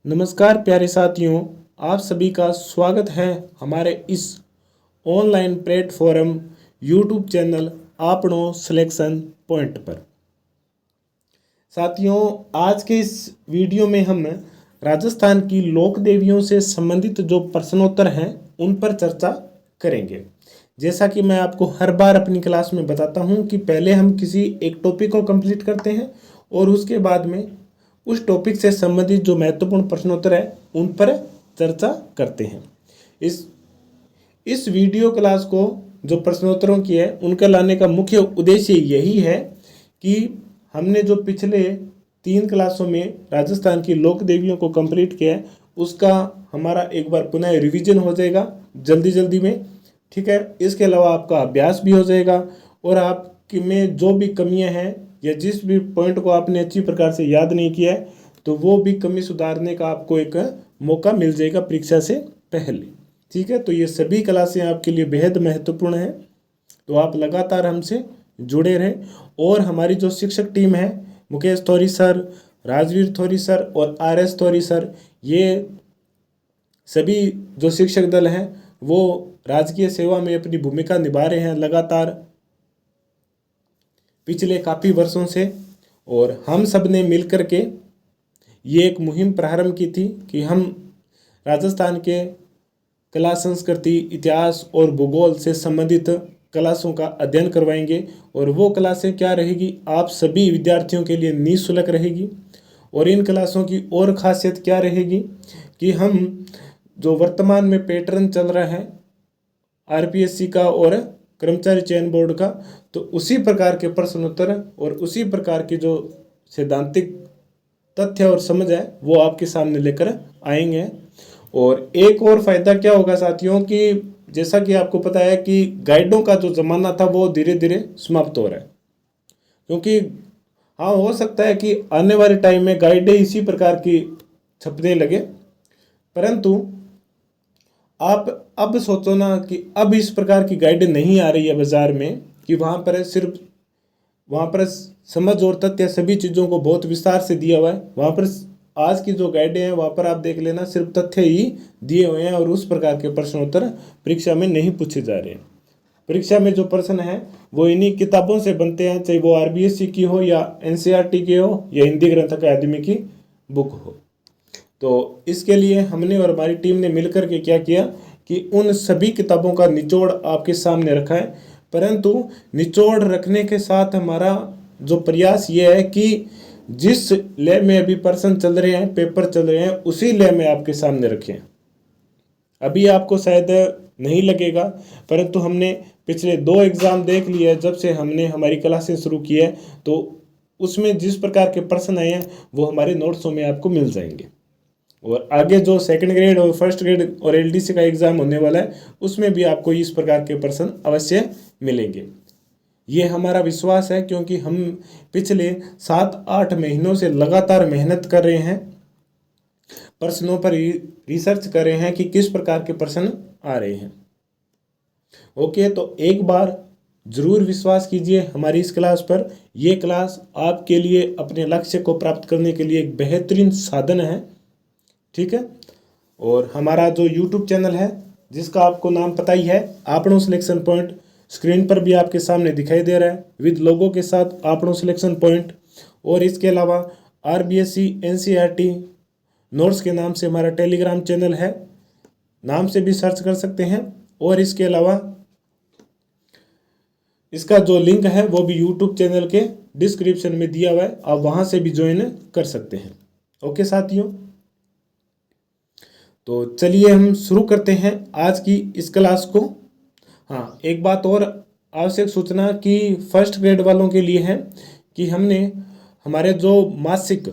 नमस्कार प्यारे साथियों, आप सभी का स्वागत है हमारे इस ऑनलाइन प्लेटफॉर्म यूट्यूब चैनल आपनो सिलेक्शन पॉइंट पर। साथियों, आज के इस वीडियो में हम राजस्थान की लोक देवियों से संबंधित जो प्रश्नोत्तर हैं उन पर चर्चा करेंगे। जैसा कि मैं आपको हर बार अपनी क्लास में बताता हूं कि पहले हम किसी एक टॉपिक को कंप्लीट करते हैं और उसके बाद में उस टॉपिक से संबंधित जो महत्वपूर्ण प्रश्नोत्तर है उन पर चर्चा करते हैं। इस वीडियो क्लास को जो प्रश्नोत्तरों की है उनका लाने का मुख्य उद्देश्य यही है कि हमने जो पिछले 3 क्लासों में राजस्थान की लोक देवियों को कंप्लीट किया है उसका हमारा एक बार पुनः रिवीजन हो जाएगा जल्दी में। ठीक है, इसके अलावा आपका अभ्यास भी हो जाएगा और आपकी में जो भी कमियां हैं या जिस भी पॉइंट को आपने अच्छी प्रकार से याद नहीं किया है तो वो भी कमी सुधारने का आपको एक मौका मिल जाएगा परीक्षा से पहले। ठीक है, तो ये सभी क्लासें आपके लिए बेहद महत्वपूर्ण है, तो आप लगातार हमसे जुड़े रहें। और हमारी जो शिक्षक टीम है, मुकेश थोरी सर, राजवीर थोरी सर और RS थोरी सर, ये सभी जो शिक्षक दल हैं वो राजकीय सेवा में अपनी भूमिका निभा रहे हैं लगातार पिछले काफ़ी वर्षों से। और हम सब ने मिलकर के ये एक मुहिम प्रारंभ की थी कि हम राजस्थान के कला, संस्कृति, इतिहास और भूगोल से संबंधित क्लासों का अध्ययन करवाएंगे। और वो क्लासें क्या रहेगी, आप सभी विद्यार्थियों के लिए निःशुल्क रहेगी। और इन क्लासों की और ख़ासियत क्या रहेगी कि हम जो वर्तमान में पैटर्न चल रहा है RPSC का और कर्मचारी चयन बोर्ड का, तो उसी प्रकार के प्रश्नोत्तर और उसी प्रकार की जो सैद्धांतिक तथ्य और समझ है वो आपके सामने लेकर आएंगे। और एक और फ़ायदा क्या होगा साथियों कि जैसा कि आपको पता है कि गाइडों का जो ज़माना था वो धीरे धीरे समाप्त हो रहा है, क्योंकि हाँ हो सकता है कि आने वाले टाइम में गाइडें इसी प्रकार की छपने लगे, परंतु आप अब सोचो ना कि अब इस प्रकार की गाइडें नहीं आ रही है बाज़ार में कि वहाँ पर समझ और तथ्य सभी चीज़ों को बहुत विस्तार से दिया हुआ है। वहाँ पर आज की जो गाइडें हैं वहाँ पर आप देख लेना सिर्फ तथ्य ही दिए हुए हैं और उस प्रकार के प्रश्नोत्तर परीक्षा में नहीं पूछे जा रहे हैं। परीक्षा में जो प्रश्न है वो इन्हीं किताबों से बनते हैं, चाहे वो RBSC की हो या NCERT की हो या हिंदी ग्रंथ अकादमी की बुक हो। तो इसके लिए हमने और हमारी टीम ने मिलकर के क्या किया कि उन सभी किताबों का निचोड़ आपके सामने रखा है, परंतु निचोड़ रखने के साथ हमारा जो प्रयास ये है कि जिस लय में अभी प्रश्न चल रहे हैं, पेपर चल रहे हैं, उसी लय में आपके सामने रखें। अभी आपको शायद नहीं लगेगा, परंतु हमने पिछले 2 एग्ज़ाम देख लिए हैं जब से हमने हमारी क्लासें शुरू की है, तो उसमें जिस प्रकार के प्रश्न आए हैं वो हमारे नोट्सों में आपको मिल जाएंगे। और आगे जो 2nd ग्रेड और 1st ग्रेड और LDC का एग्ज़ाम होने वाला है उसमें भी आपको इस प्रकार के प्रश्न अवश्य मिलेंगे। ये हमारा विश्वास है, क्योंकि हम पिछले 7-8 महीनों से लगातार मेहनत कर रहे हैं, प्रश्नों पर रिसर्च कर रहे हैं कि किस प्रकार के प्रश्न आ रहे हैं। ओके, तो एक बार ज़रूर विश्वास कीजिए हमारी इस क्लास पर। यह क्लास आपके लिए अपने लक्ष्य को प्राप्त करने के लिए एक बेहतरीन साधन है। ठीक है, और हमारा जो YouTube चैनल है जिसका आपको नाम पता ही है, आपनो सिलेक्शन पॉइंट, स्क्रीन पर भी आपके सामने दिखाई दे रहा है विद लोगो के साथ आपनो सिलेक्शन पॉइंट। और इसके अलावा RBSC NCERT नोट्स के नाम से हमारा टेलीग्राम चैनल है, नाम से भी सर्च कर सकते हैं। और इसके अलावा इसका जो लिंक है वो भी YouTube चैनल के डिस्क्रिप्शन में दिया हुआ है, आप वहाँ से भी ज्वाइन कर सकते हैं। ओके साथियों, तो चलिए हम शुरू करते हैं आज की इस क्लास को। हाँ, एक बात और आवश्यक सूचना कि 1st ग्रेड वालों के लिए है कि हमने हमारे जो मासिक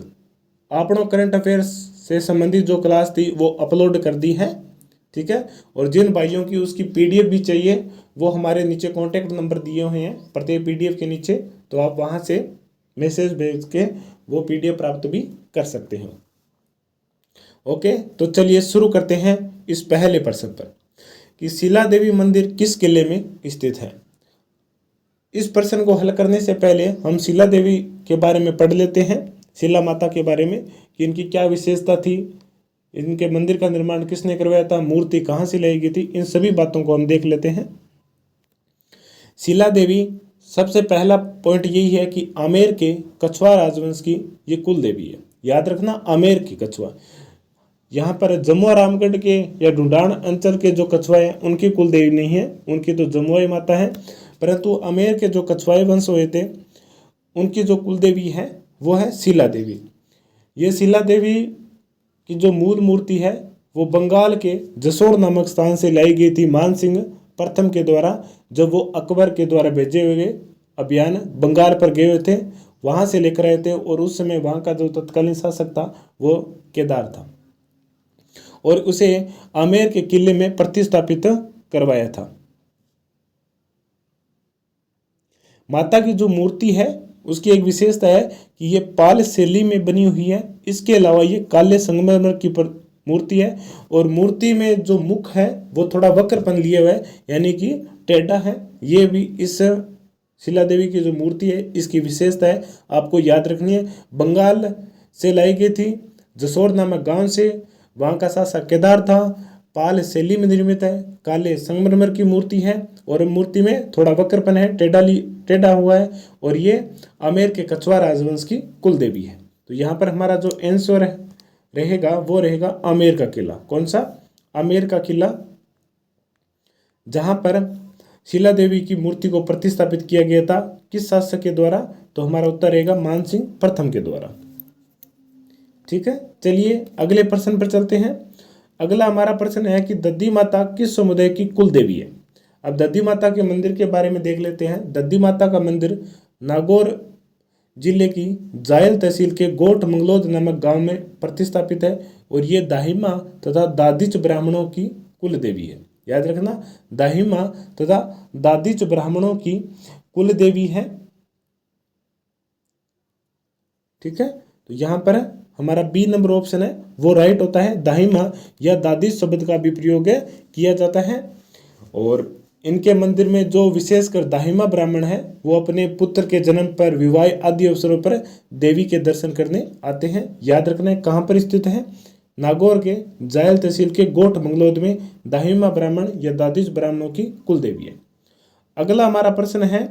आपनो करंट अफेयर्स से संबंधित जो क्लास थी वो अपलोड कर दी है। ठीक है, और जिन भाइयों की उसकी PDF भी चाहिए वो हमारे नीचे कॉन्टैक्ट नंबर दिए हुए हैं प्रत्येक PDF के नीचे, तो आप वहाँ से मैसेज भेज के वो PDF प्राप्त भी कर सकते हैं। ओके, तो चलिए शुरू करते हैं इस पहले प्रश्न पर कि शिला देवी मंदिर किस किले में स्थित है। इस प्रश्न को हल करने से पहले हम शिला देवी के बारे में पढ़ लेते हैं, शिला माता के बारे में कि इनकी क्या विशेषता थी, इनके मंदिर का निर्माण किसने करवाया था, मूर्ति कहाँ से लाई गई थी, इन सभी बातों को हम देख लेते हैं। शिला देवी, सबसे पहला पॉइंट यही है कि आमेर के कछवार राजवंश की ये कुल देवी है। याद रखना, आमेर की कछवा। यहाँ पर जमुआ रामगढ़ के या ढूंढान अंचल के जो कछवाए हैं उनकी कुल देवी नहीं है, उनकी तो जमुआई माता है। परंतु आमेर के जो कछवाए वंश हुए थे उनकी जो कुल देवी है वो है शिला देवी। ये शिला देवी की जो मूल मूर्ति है वो बंगाल के जसोर नामक स्थान से लाई गई थी मानसिंह प्रथम के द्वारा, जब वो अकबर के द्वारा भेजे हुए अभियान बंगाल पर गए हुए थे, वहाँ से लेकर आए थे। और उस समय वहाँ का जो तत्कालीन शासक था वो केदार था और उसे आमेर के किले में प्रतिस्थापित करवाया था। माता की जो मूर्ति है उसकी एक विशेषता है कि ये पाल शैली में बनी हुई है। इसके अलावा ये काले संगमरमर की मूर्ति है और मूर्ति में जो मुख है वो थोड़ा वक्रपन लिए हुआ है, यानी कि टेढ़ा है। ये भी इस शिला देवी की जो मूर्ति है इसकी विशेषता है, आपको याद रखनी है। बंगाल से लाई गई थी, जसोर नामक गांव से, वहाँ का शासक केदार था, पाल शैली में निर्मित है, काले संगमरमर की मूर्ति है और मूर्ति में थोड़ा वक्रपन है, टेढ़ा हुआ है और ये आमेर के कछवार राजवंश की कुल देवी है। तो यहाँ पर हमारा जो आंसर रहेगा वो रहेगा आमेर का किला। कौन सा? आमेर का किला, जहाँ पर शिला देवी की मूर्ति को प्रतिस्थापित किया गया था। किस शासक के द्वारा? तो हमारा उत्तर रहेगा मानसिंह प्रथम के द्वारा। ठीक है, चलिए अगले प्रश्न पर चलते हैं। अगला हमारा प्रश्न है कि दद्दी माता किस समुदाय की कुल देवी है। अब दद्दी माता के मंदिर के बारे में देख लेते हैं। दद्दी माता का मंदिर नागौर जिले की जायल तहसील के गोठ मंगलोद नामक गांव में प्रतिस्थापित है और ये दाहिमा तथा दादिच ब्राह्मणों की कुल देवी है। याद रखना, दाहिमा तथा दादिच ब्राह्मणों की कुल देवी है। ठीक है, तो यहाँ पर हमारा बी नंबर ऑप्शन है वो राइट होता है। दाहिमा या दादिच शब्द का भी प्रयोग किया जाता है और इनके मंदिर में जो विशेषकर दाहिमा ब्राह्मण है वो अपने पुत्र के जन्म पर, विवाह आदि अवसरों पर देवी के दर्शन करने आते हैं। याद रखना है कहाँ पर स्थित है, नागौर के जायल तहसील के गोठ मंगलोद में दाहिमा ब्राह्मण या दादिच ब्राह्मणों की कुल देवी है। अगला हमारा प्रश्न है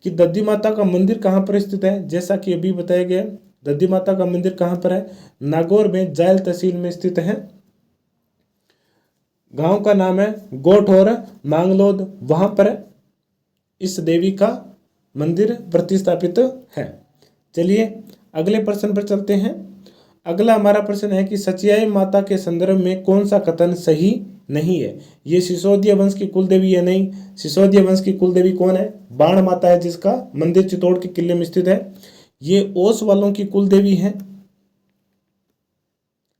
कि दद्दी माता का मंदिर कहाँ पर स्थित है। जैसा कि अभी बताया गया, दद्दी माता का मंदिर कहाँ पर है? नागौर में जायल तहसील में स्थित है। गांव का नाम है गोठ और मांगलोद, वहां पर इस देवी का मंदिर प्रतिस्थापित है। चलिए अगले प्रश्न पर चलते हैं। अगला हमारा प्रश्न है कि सचियाई माता के संदर्भ में कौन सा कथन सही नहीं है। ये सिसोदिया वंश की कुल देवी है? नहीं, सिसोदिया वंश की कुल देवी कौन है? बाण माता है, जिसका मंदिर चित्तौड़ के किले में स्थित है। ये ओस वालों की कुल देवी है,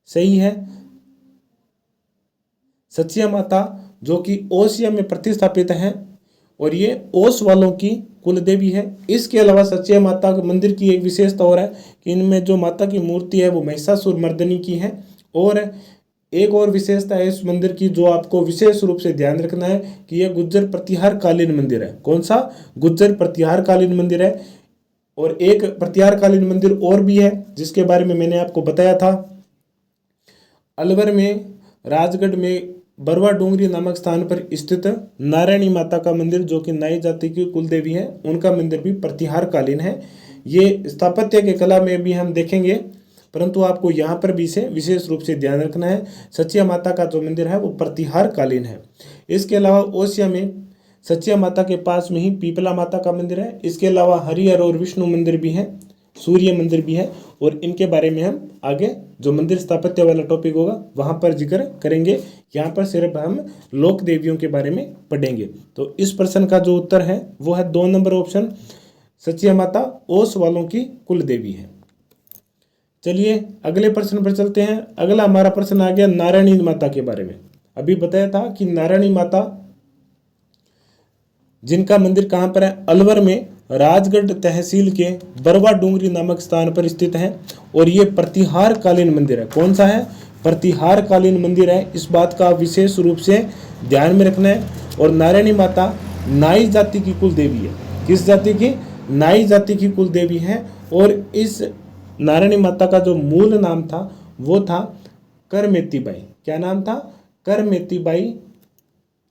सही है। सचिया माता जो कि ओसिया में प्रतिस्थापित है और ये ओस वालों की कुल देवी है। इसके अलावा सचिया माता के मंदिर की एक विशेषता और है कि इनमें जो माता की मूर्ति है वो महिषासुर मर्दनी की है। और एक और विशेषता है इस मंदिर की जो आपको विशेष रूप से ध्यान रखना है कि यह गुज्जर प्रतिहार कालीन मंदिर है। कौन सा? गुज्जर प्रतिहार कालीन मंदिर है। और एक प्रतिहार कालीन मंदिर और भी है जिसके बारे में मैंने आपको बताया था। अलवर में राजगढ़ में बरवा डूंगरी नामक स्थान पर स्थित नारायणी माता का मंदिर जो कि नाई जाति की कुल देवी है, उनका मंदिर भी प्रतिहार कालीन है। ये स्थापत्य के कला में भी हम देखेंगे, परंतु आपको यहाँ पर भी इसे विशेष रूप से ध्यान रखना है। सचिया माता का जो मंदिर है वो प्रतिहार कालीन है। इसके अलावा ओसिया में सचिया माता के पास में ही पीपला माता का मंदिर है। इसके अलावा हरिहर और विष्णु मंदिर भी है, सूर्य मंदिर भी है और इनके बारे में हम आगे जो मंदिर स्थापत्य वाला टॉपिक होगा वहाँ पर जिक्र करेंगे। यहाँ पर सिर्फ हम लोक देवियों के बारे में पढ़ेंगे। तो इस प्रश्न का जो उत्तर है वो है 2 नंबर ऑप्शन, सचिया माता ओस वालों की कुल देवी है। चलिए अगले प्रश्न पर चलते हैं। अगला हमारा प्रश्न आ गया नारायणी माता के बारे में। अभी बताया था कि नारायणी माता जिनका मंदिर कहाँ पर है, अलवर में राजगढ़ तहसील के बरवा डूंगरी नामक स्थान पर स्थित है और ये प्रतिहार कालीन मंदिर है। कौन सा है? प्रतिहार कालीन मंदिर है। इस बात का विशेष रूप से ध्यान में रखना है। और नारायणी माता नाई जाति की कुल देवी है। किस जाति की? नाई जाति की कुल देवी है। और इस नारायणी माता का जो मूल नाम था वो था करमेतीबाई। क्या नाम था? करमेतीबाई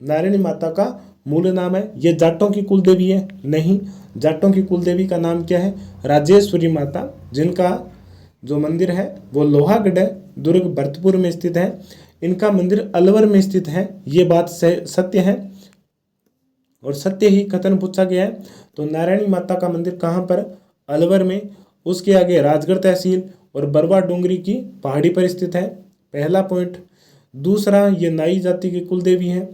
नारायणी माता का मूल नाम है। ये जाटों की कुल देवी है? नहीं, जाटों की कुल देवी का नाम क्या है? राजेश्वरी माता, जिनका जो मंदिर है वो लोहागढ़ है, दुर्ग भरतपुर में स्थित है। इनका मंदिर अलवर में स्थित है, ये बात सत्य है और सत्य ही कथन पूछा गया है। तो नारायणी माता का मंदिर कहाँ पर? अलवर में। उसके आगे राजगढ़ तहसील और बरवा डोंगरी की पहाड़ी पर स्थित है, पहला पॉइंट। दूसरा, ये नाई जाति की कुल देवी है।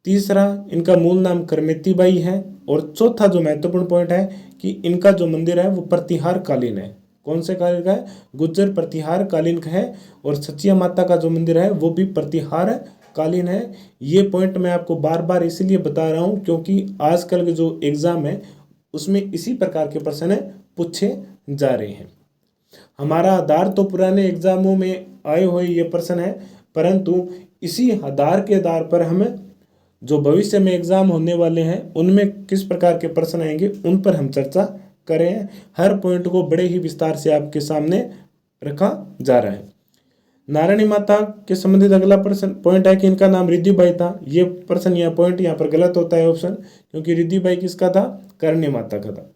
तीसरा, इनका मूल नाम करमेतीबाई है। और चौथा जो महत्वपूर्ण पॉइंट है कि इनका जो मंदिर है वो प्रतिहार कालीन है। कौन से कालीन का है? गुज्जर प्रतिहार कालीन का है। और सचिया माता का जो मंदिर है वो भी प्रतिहार कालीन है। ये पॉइंट मैं आपको बार बार इसलिए बता रहा हूँ क्योंकि आजकल के जो एग्जाम है उसमें इसी प्रकार के प्रश्न पूछे जा रहे हैं। हमारा आधार तो पुराने एग्जामों में आए हुए ये प्रश्न है, परंतु इसी आधार के आधार पर हमें जो भविष्य में एग्जाम होने वाले हैं उनमें किस प्रकार के प्रश्न आएंगे उन पर हम चर्चा करें। हर पॉइंट को बड़े ही विस्तार से आपके सामने रखा जा रहा है। नारायणी माता के संबंधित अगला प्रश्न पॉइंट है कि इनका नाम रिद्धिबाई था। ये प्रश्न या पॉइंट यहाँ पर गलत होता है ऑप्शन, क्योंकि रिद्धिबाई किसका था? करणी माता का था।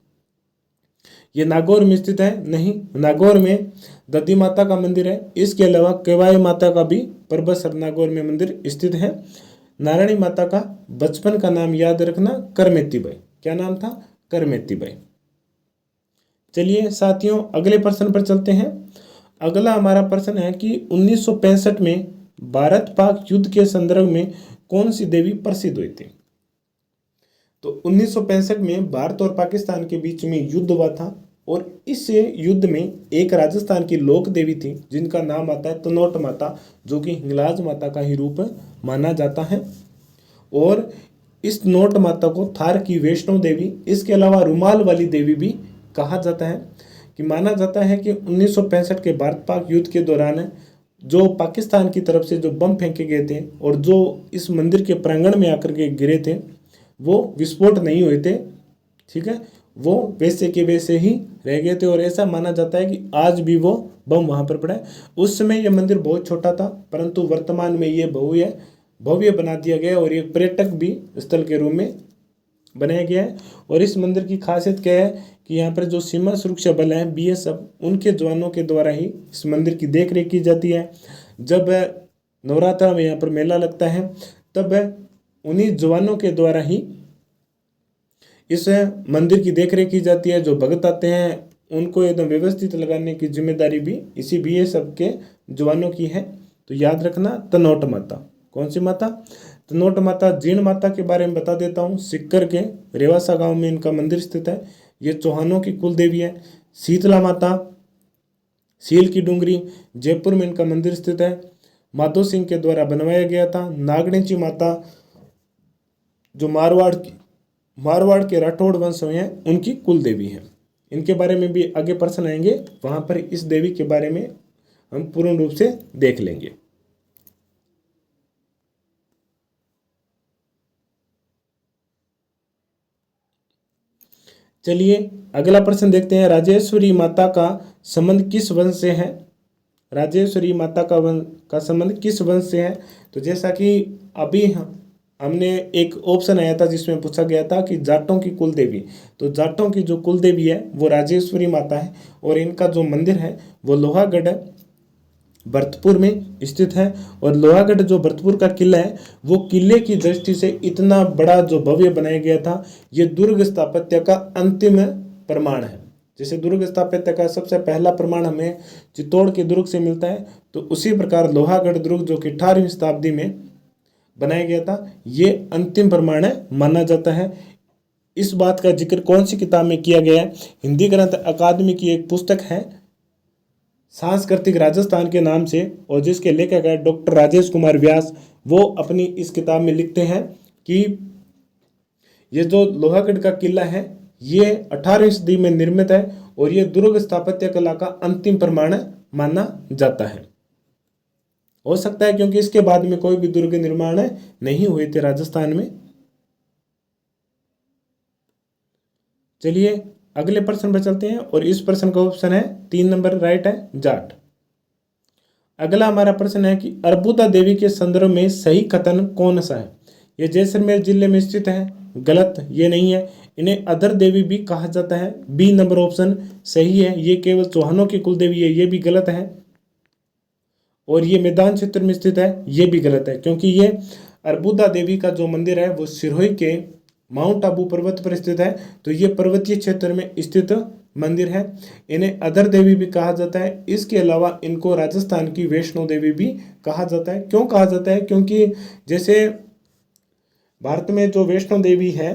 ये नागौर में स्थित है? नहीं, नागौर में दधी माता का मंदिर है। इसके अलावा केवाई माता का भी परबतसर नागौर में मंदिर स्थित है। नारायणी माता का बचपन का नाम याद रखना, करमेतीबाई। क्या नाम था? करमेतीबाई। चलिए साथियों, अगले प्रश्न पर चलते हैं। अगला हमारा प्रश्न है कि 1965 में भारत पाक युद्ध के संदर्भ में कौन सी देवी प्रसिद्ध हुई थी? तो 1965 में भारत और पाकिस्तान के बीच में युद्ध हुआ था और इस युद्ध में एक राजस्थान की लोक देवी थी जिनका नाम आता है तनोट माता, जो कि हिंगलाज माता का ही रूप माना जाता है। और इस तनोट माता को थार की वैष्णो देवी, इसके अलावा रुमाल वाली देवी भी कहा जाता है। कि माना जाता है कि 1965 के भारत पाक युद्ध के दौरान जो पाकिस्तान की तरफ से जो बम फेंके गए थे और जो इस मंदिर के प्रांगण में आकर के गिरे थे वो विस्फोट नहीं हुए थे, ठीक है, वो वैसे के वैसे ही रह गए थे। और ऐसा माना जाता है कि आज भी वो बम वहाँ पर पड़ा है। उस समय यह मंदिर बहुत छोटा था, परंतु वर्तमान में ये भव्य बना दिया गया और ये पर्यटक भी स्थल के रूप में बनाया गया है। और इस मंदिर की खासियत क्या है कि यहाँ पर जो सीमा सुरक्षा बल है BSF, उनके जवानों के द्वारा ही इस मंदिर की देख रेख की जाती है। जब नवरात्रा में यहाँ पर मेला लगता है तब उन्हीं जवानों के द्वारा ही इस मंदिर की देख रेख की जाती है। जो भगत आते हैं उनको एकदम व्यवस्थित लगाने की जिम्मेदारी भी इसी BSF के जवानों की है। तो याद रखना, तनोट माता। कौन सी माता? तनोट माता। जीण माता के बारे में बता देता हूँ। सिक्कर के रेवासा गांव में इनका मंदिर स्थित है। ये चौहानों की कुल देवी है। शीतला माता, सील की डूंगरी, जयपुर में इनका मंदिर स्थित है। माधो सिंह के द्वारा बनवाया गया था। नागणेची माता जो मारवाड़ के राठौड़ वंश हैं उनकी कुल देवी है। इनके बारे में भी आगे प्रश्न आएंगे, वहां पर इस देवी के बारे में हम पूर्ण रूप से देख लेंगे। चलिए अगला प्रश्न देखते हैं। राजेश्वरी माता का संबंध किस वंश से है? राजेश्वरी माता का संबंध किस वंश से है? तो जैसा कि अभी हमने एक ऑप्शन आया था जिसमें पूछा गया था कि जाटों की कुल देवी, तो जाटों की जो कुल देवी है वो राजेश्वरी माता है। और इनका जो मंदिर है वो लोहागढ़ भरतपुर में स्थित है। और लोहागढ़ जो भरतपुर का किला है वो किले की दृष्टि से इतना बड़ा जो भव्य बनाया गया था, ये दुर्ग स्थापत्य का अंतिम प्रमाण है। जैसे दुर्ग स्थापत्य का सबसे पहला प्रमाण हमें चित्तौड़ के दुर्ग से मिलता है, तो उसी प्रकार लोहागढ़ दुर्ग जो कि 18वीं शताब्दी में बनाया गया था, ये अंतिम प्रमाण माना जाता है। इस बात का जिक्र कौन सी किताब में किया गया है? हिंदी ग्रंथ अकादमी की एक पुस्तक है सांस्कृतिक राजस्थान के नाम से, और जिसके लेखक है डॉक्टर राजेश कुमार व्यास। वो अपनी इस किताब में लिखते हैं कि ये जो लोहागढ़ का किला है ये 18वीं सदी में निर्मित है और ये दुर्ग स्थापत्य कला का अंतिम प्रमाण माना जाता है। हो सकता है क्योंकि इसके बाद में कोई भी दुर्ग निर्माण नहीं हुए थे राजस्थान में। चलिए अगले प्रश्न पर चलते हैं और इस प्रश्न का ऑप्शन है 3 नंबर राइट है, जाट। अगला हमारा प्रश्न है कि अर्बुदा देवी के संदर्भ में सही कथन कौन सा है। ये जैसलमेर जिले में स्थित है, गलत, ये नहीं है। इन्हें अधर देवी भी कहा जाता है, बी नंबर ऑप्शन सही है। ये केवल चौहानों की कुल देवी है, ये भी गलत है। और ये मैदान क्षेत्र में स्थित है, ये भी गलत है, क्योंकि ये अर्बुदा देवी का जो मंदिर है वो सिरोही के माउंट आबू पर्वत पर स्थित है, तो ये पर्वतीय क्षेत्र में स्थित मंदिर है। इन्हें अधर देवी भी कहा जाता है। इसके अलावा इनको राजस्थान की वैष्णो देवी भी कहा जाता है। क्यों कहा जाता है? क्योंकि जैसे भारत में जो वैष्णो देवी है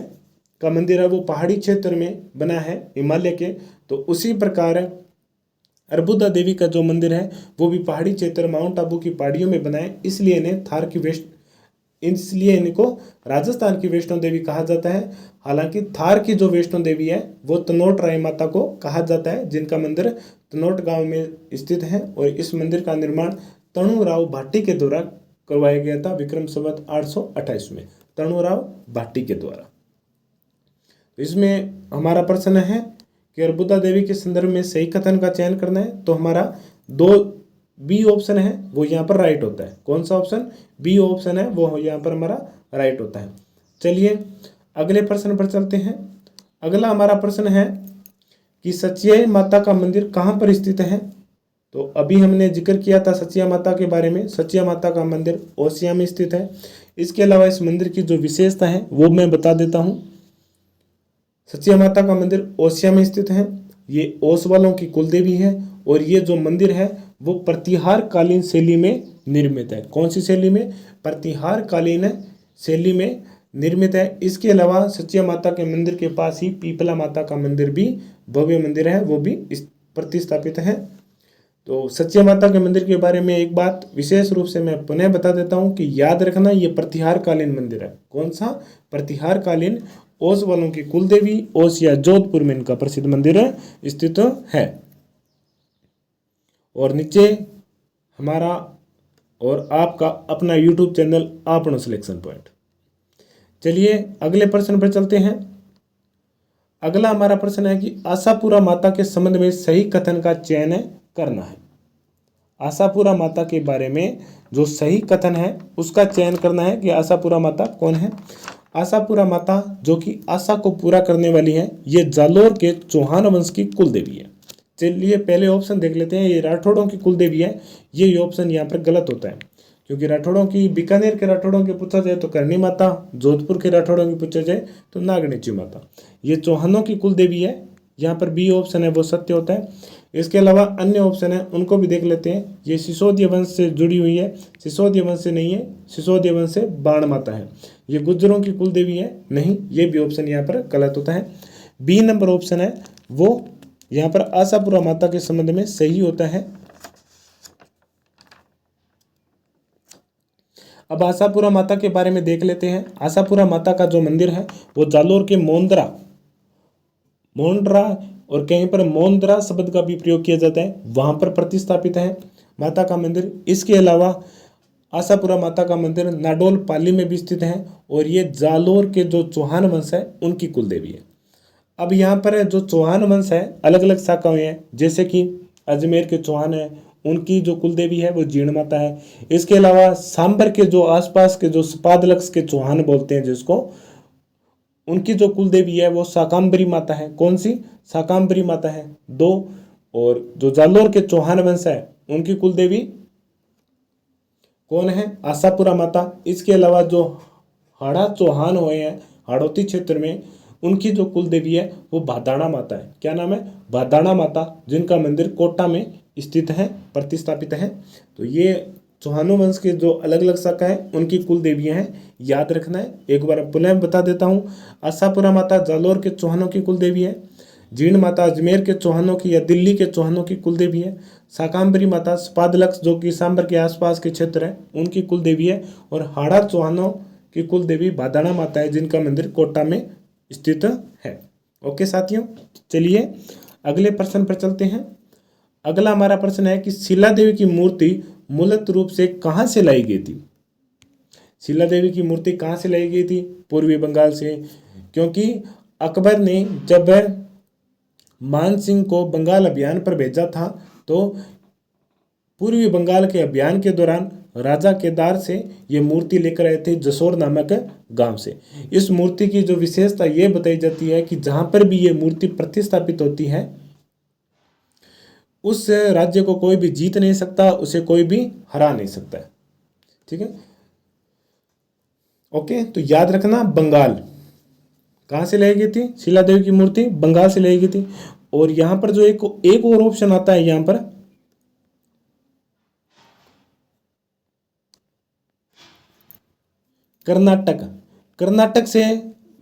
का मंदिर है वो पहाड़ी क्षेत्र में बना है, हिमालय के, तो उसी प्रकार अर्बुदा देवी का जो मंदिर है वो भी पहाड़ी क्षेत्र माउंट आबू की पहाड़ियों में बना है, इसलिए इनको राजस्थान की वैष्णो देवी कहा जाता है। हालांकि थार की जो वैष्णो देवी है वो तनोट राय माता को कहा जाता है, जिनका मंदिर तनोट गांव में स्थित है। और इस मंदिर का निर्माण तणुराव भाटी के द्वारा करवाया गया था, विक्रम संवत 828 में, तणुराव भाटी के द्वारा। इसमें हमारा प्रश्न है कि अर्बुदा देवी के संदर्भ में सही कथन का चयन करना है, तो हमारा दो बी ऑप्शन है वो यहाँ पर राइट होता है। कौन सा ऑप्शन? बी ऑप्शन है वो यहाँ पर हमारा राइट होता है। चलिए अगले प्रश्न पर चलते हैं। अगला हमारा प्रश्न है कि सचिया माता का मंदिर कहाँ पर स्थित है। तो अभी हमने जिक्र किया था सचिया माता के बारे में। सचिया माता का मंदिर ओसिया में स्थित है। इसके अलावा इस मंदिर की जो विशेषता है वो मैं बता देता हूँ। सचिया माता का मंदिर ओसिया में स्थित है। ये ओस वालों की कुलदेवी है और ये जो मंदिर है वो प्रतिहार कालीन शैली में निर्मित है। कौन सी शैली में? प्रतिहार कालीन शैली में निर्मित है। इसके अलावा सचिया माता के मंदिर के पास ही पीपला माता का मंदिर भी भव्य मंदिर है, वो भी प्रतिस्थापित है। तो सचिया माता के मंदिर के बारे में एक बात विशेष रूप से मैं पुनः बता देता हूँ कि याद रखना ये प्रतिहार कालीन मंदिर है। कौन सा? प्रतिहार कालीन। ओस वालों की कुलदेवी ओस या जोधपुर में इनका प्रसिद्ध मंदिर स्थित है। और नीचे हमारा और आपका अपना YouTube चैनल आपनो सिलेक्शन पॉइंट। चलिए अगले प्रश्न पर चलते हैं। अगला हमारा प्रश्न है कि आशापुरा माता के संबंध में सही कथन का चयन करना है। आशापुरा माता के बारे में जो सही कथन है उसका चयन करना है कि आशापुरा माता कौन है। आशापुरा माता जो कि आशा को पूरा करने वाली है, ये जालोर के चौहान वंश की कुल देवी है। चलिए पहले ऑप्शन देख लेते हैं। ये राठौड़ों की कुल देवी है, ये ऑप्शन यहाँ पर गलत होता है, क्योंकि राठौड़ों की, बीकानेर के राठौड़ों की पूछा जाए तो करणी माता, जोधपुर के राठौड़ों की पूछा जाए तो नागणेची माता। ये चौहानों की कुल देवी है, यहाँ पर बी ऑप्शन है वो सत्य होता है। इसके अलावा अन्य ऑप्शन है उनको भी देख लेते हैं। ये सिसोदिया वंश से जुड़ी हुई है, सिसोदिया वंश से नहीं है, सिसोदिया वंश से बाण माता है। ये गुज्जरों की कुल देवी है, नहीं, ये भी ऑप्शन यहाँ पर गलत होता है। बी नंबर ऑप्शन है वो यहाँ पर आशापुरा माता के संबंध में सही होता है। अब आशापुरा माता के बारे में देख लेते हैं। आशापुरा माता का जो मंदिर है वो जालोर के मोंदरा और कहीं पर मोंदरा शब्द का भी प्रयोग किया जाता है, वहां पर प्रतिस्थापित है माता का मंदिर। इसके अलावा आशापुरा माता का मंदिर नाडोल पाली में भी स्थित है और ये जालोर के जो चौहान वंश है उनकी कुल देवी है। अब यहाँ पर जो चौहान वंश है अलग अलग शाखाएं हैं, जैसे कि अजमेर के चौहान है, उनकी जो कुल देवी है वो जीर्ण माता है। इसके अलावा सांबर के जो आसपास के जो सपादलक्ष के चौहान बोलते हैं जिसको, उनकी जो कुल देवी है वो शाकांबरी माता है। कौन सी? शाकांबरी माता है, 2। और जो जालोर के चौहान वंश है उनकी कुल देवी कौन है? आशापुरा माता। इसके अलावा जो हाड़ा चौहान हुए हैं हाड़ौती क्षेत्र में, उनकी जो कुल देवी है वो भादाणा माता है। क्या नाम है? भादाणा माता, जिनका मंदिर कोटा में स्थित है, प्रतिस्थापित है। तो ये चौहानों वंश के जो अलग अलग शाखा है उनकी कुल देवियां हैं, याद रखना है। एक बार पुनः बता देता हूँ। आशापुरा माता जालोर के चौहानों की कुल देवी है। जीर्ण माता अजमेर के चौहानों की या दिल्ली के चौहानों की कुल देवी है। शाकांबरी माता सपादलक्ष जो कि सांबर के आसपास के क्षेत्र है उनकी कुल देवी है। और हाड़ा चौहानों की कुल देवी भादाणा माता है, जिनका मंदिर कोटा में स्थित है। ओके साथियों, चलिए अगले प्रश्न पर चलते हैं। अगला हमारा प्रश्न है कि शिला देवी की मूर्ति मूलत रूप से कहाँ से लाई गई थी। शिला देवी की मूर्ति कहाँ से लाई गई थी? पूर्वी बंगाल से, क्योंकि अकबर ने जब मान सिंह को बंगाल अभियान पर भेजा था तो पूर्वी बंगाल के अभियान के दौरान राजा केदार से ये मूर्ति लेकर आए थे जसोर नामक गांव से। इस मूर्ति की जो विशेषता ये बताई जाती है कि जहां पर भी ये मूर्ति प्रतिस्थापित होती है उस राज्य को कोई भी जीत नहीं सकता, उसे कोई भी हरा नहीं सकता है। ठीक है, ओके। तो याद रखना, बंगाल कहाँ से लाई गई थी? शिला देवी की मूर्ति बंगाल से लाई गई थी। और यहां पर जो एक और ऑप्शन आता है यहां पर, कर्नाटक। कर्नाटक से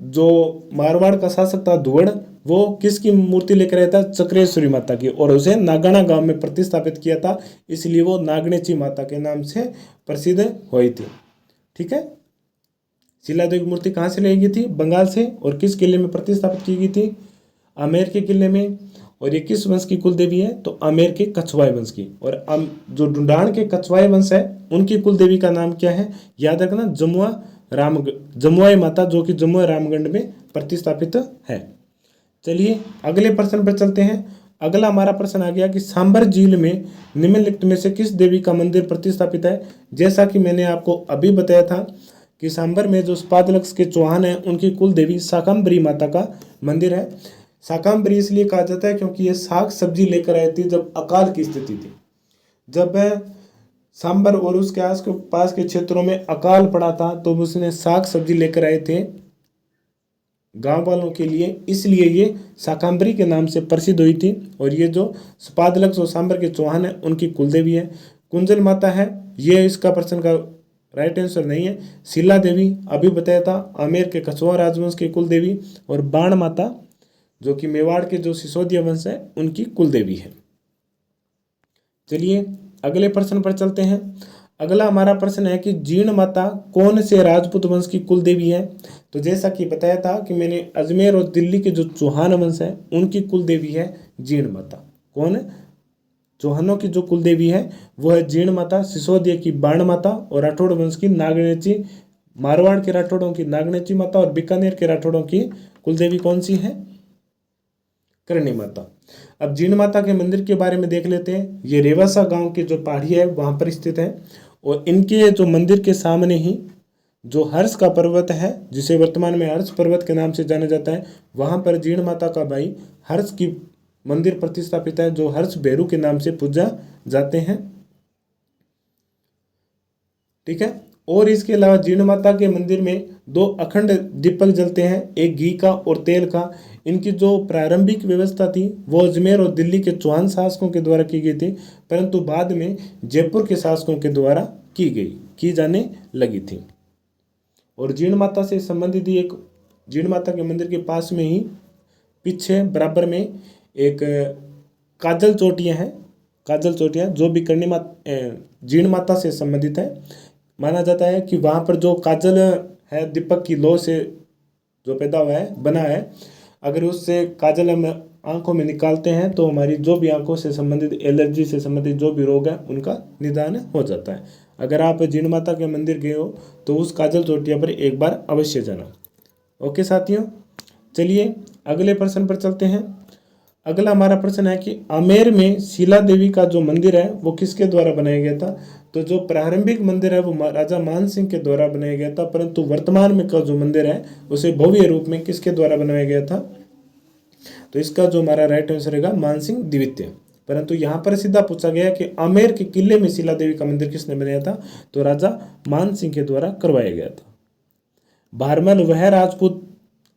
जो मारवाड़ का शासक था धुवड़, वो किसकी मूर्ति लेकर आया था? चक्रेश्वरी माता की, और उसे नागाना गांव में प्रतिस्थापित किया था, इसलिए वो नागनेची माता के नाम से प्रसिद्ध हुई थी। ठीक है, शिला देवी की मूर्ति कहाँ से लाई गई थी? बंगाल से। और किस किले में प्रतिस्थापित की गई थी? आमेर के किले में। और ये किस वंश की कुल देवी है? तो आमेर के कछवाए वंश की। और जो ढूंढान के कछवाए वंश है उनकी कुल देवी का नाम क्या है? याद रखना, जमुआई माता, जो कि जमुआ रामगढ़ में प्रतिस्थापित है। चलिए अगले प्रश्न पर चलते हैं। अगला हमारा प्रश्न आ गया कि सांबर झील में निम्नलिखित में से किस देवी का मंदिर प्रतिस्थापित है? जैसा कि मैंने आपको अभी बताया था कि सांबर में जो स्पादलक्स के चौहान हैं उनकी कुल देवी शाकंभरी माता का मंदिर है। शाकंभरी इसलिए कहा जाता है क्योंकि ये साग सब्जी लेकर आई थी जब अकाल की स्थिति थी। जब सांबर और उसके आस के पास के क्षेत्रों में अकाल पड़ा था तो उसने साग सब्जी लेकर आए थे गांव वालों के लिए, इसलिए ये शाकंभरी के नाम से प्रसिद्ध हुई थी। और ये जो स्पादलक्स और सांबर के चौहान है उनकी कुलदेवी है। कुंजल माता है, ये इसका प्रश्न का राइट आंसर नहीं है। शिला देवी अभी बताया था, आमेर के कछुआ राजवंश की कुल देवी। और बाण माता जो कि मेवाड़ के जो सिसोदिया वंश है उनकी कुल देवी है। चलिए अगले प्रश्न पर चलते हैं। अगला हमारा प्रश्न है कि जीर्ण माता कौन से राजपूत वंश की कुल देवी है? तो जैसा कि बताया था कि मैंने, अजमेर और दिल्ली के जो चौहान वंश है उनकी कुल देवी है जीर्ण माता। कौन? चौहानों की जो कुल देवी है वो है जीर्ण माता, सिसोदिया की बाण माता, और राठौड़ वंश की नागनेची, मारवाड़ के राठौड़ों की नागनेची माता, और बीकानेर के राठौड़ों की कुल देवी कौन सी है? करणी माता। अब जीर्ण माता के मंदिर के बारे में देख लेते हैं। ये रेवासा गांव की जो पहाड़ी है वहां पर स्थित है। और इनके जो मंदिर के सामने ही जो हर्ष का पर्वत है, जिसे वर्तमान में हर्ष पर्वत के नाम से जाना जाता है, वहां पर जीर्ण माता का भाई हर्ष की मंदिर प्रतिष्ठापित है, जो हर्ष भैरू के नाम से पूजा जाते हैं। ठीक है, और इसके अलावा जीर्ण माता के मंदिर में 2 अखंड दीपक जलते हैं, एक घी का और तेल का। इनकी जो प्रारंभिक व्यवस्था थी वो अजमेर और दिल्ली के चौहान शासकों के द्वारा की गई थी, परंतु बाद में जयपुर के शासकों के द्वारा की जाने लगी थी। और जीर्ण माता से संबंधित एक, जीर्ण माता के मंदिर के पास में ही पीछे बराबर में एक काजल चोटियाँ हैं, काजल चोटियाँ जो भी जीर्ण माता से संबंधित है। माना जाता है कि वहाँ पर जो काजल है दीपक की लौ से जो पैदा हुआ है, बना है, अगर उससे काजल हम आंखों में निकालते हैं तो हमारी जो भी आंखों से संबंधित एलर्जी से संबंधित जो भी रोग है उनका निदान हो जाता है। अगर आप जीर्ण माता के मंदिर गए हो तो उस काजल चोटिया पर एक बार अवश्य जाना। ओके साथियों, चलिए अगले प्रश्न पर चलते हैं। अगला हमारा प्रश्न है कि आमेर में शिला देवी का जो मंदिर है वो किसके द्वारा बनाया गया था? तो जो प्रारंभिक मंदिर है वो राजा मान सिंह के द्वारा बनाया गया था, परंतु वर्तमान में का जो मंदिर है उसे भव्य रूप में किसके द्वारा बनाया गया था? तो इसका जो हमारा राइट आंसर रहेगा मान सिंह द्वितीय। परंतु यहाँ पर सीधा पूछा गया कि आमेर के किले में शिला देवी का मंदिर किसने बनाया था? तो राजा मान सिंह के द्वारा करवाया गया था। भारमल वह राजपूत,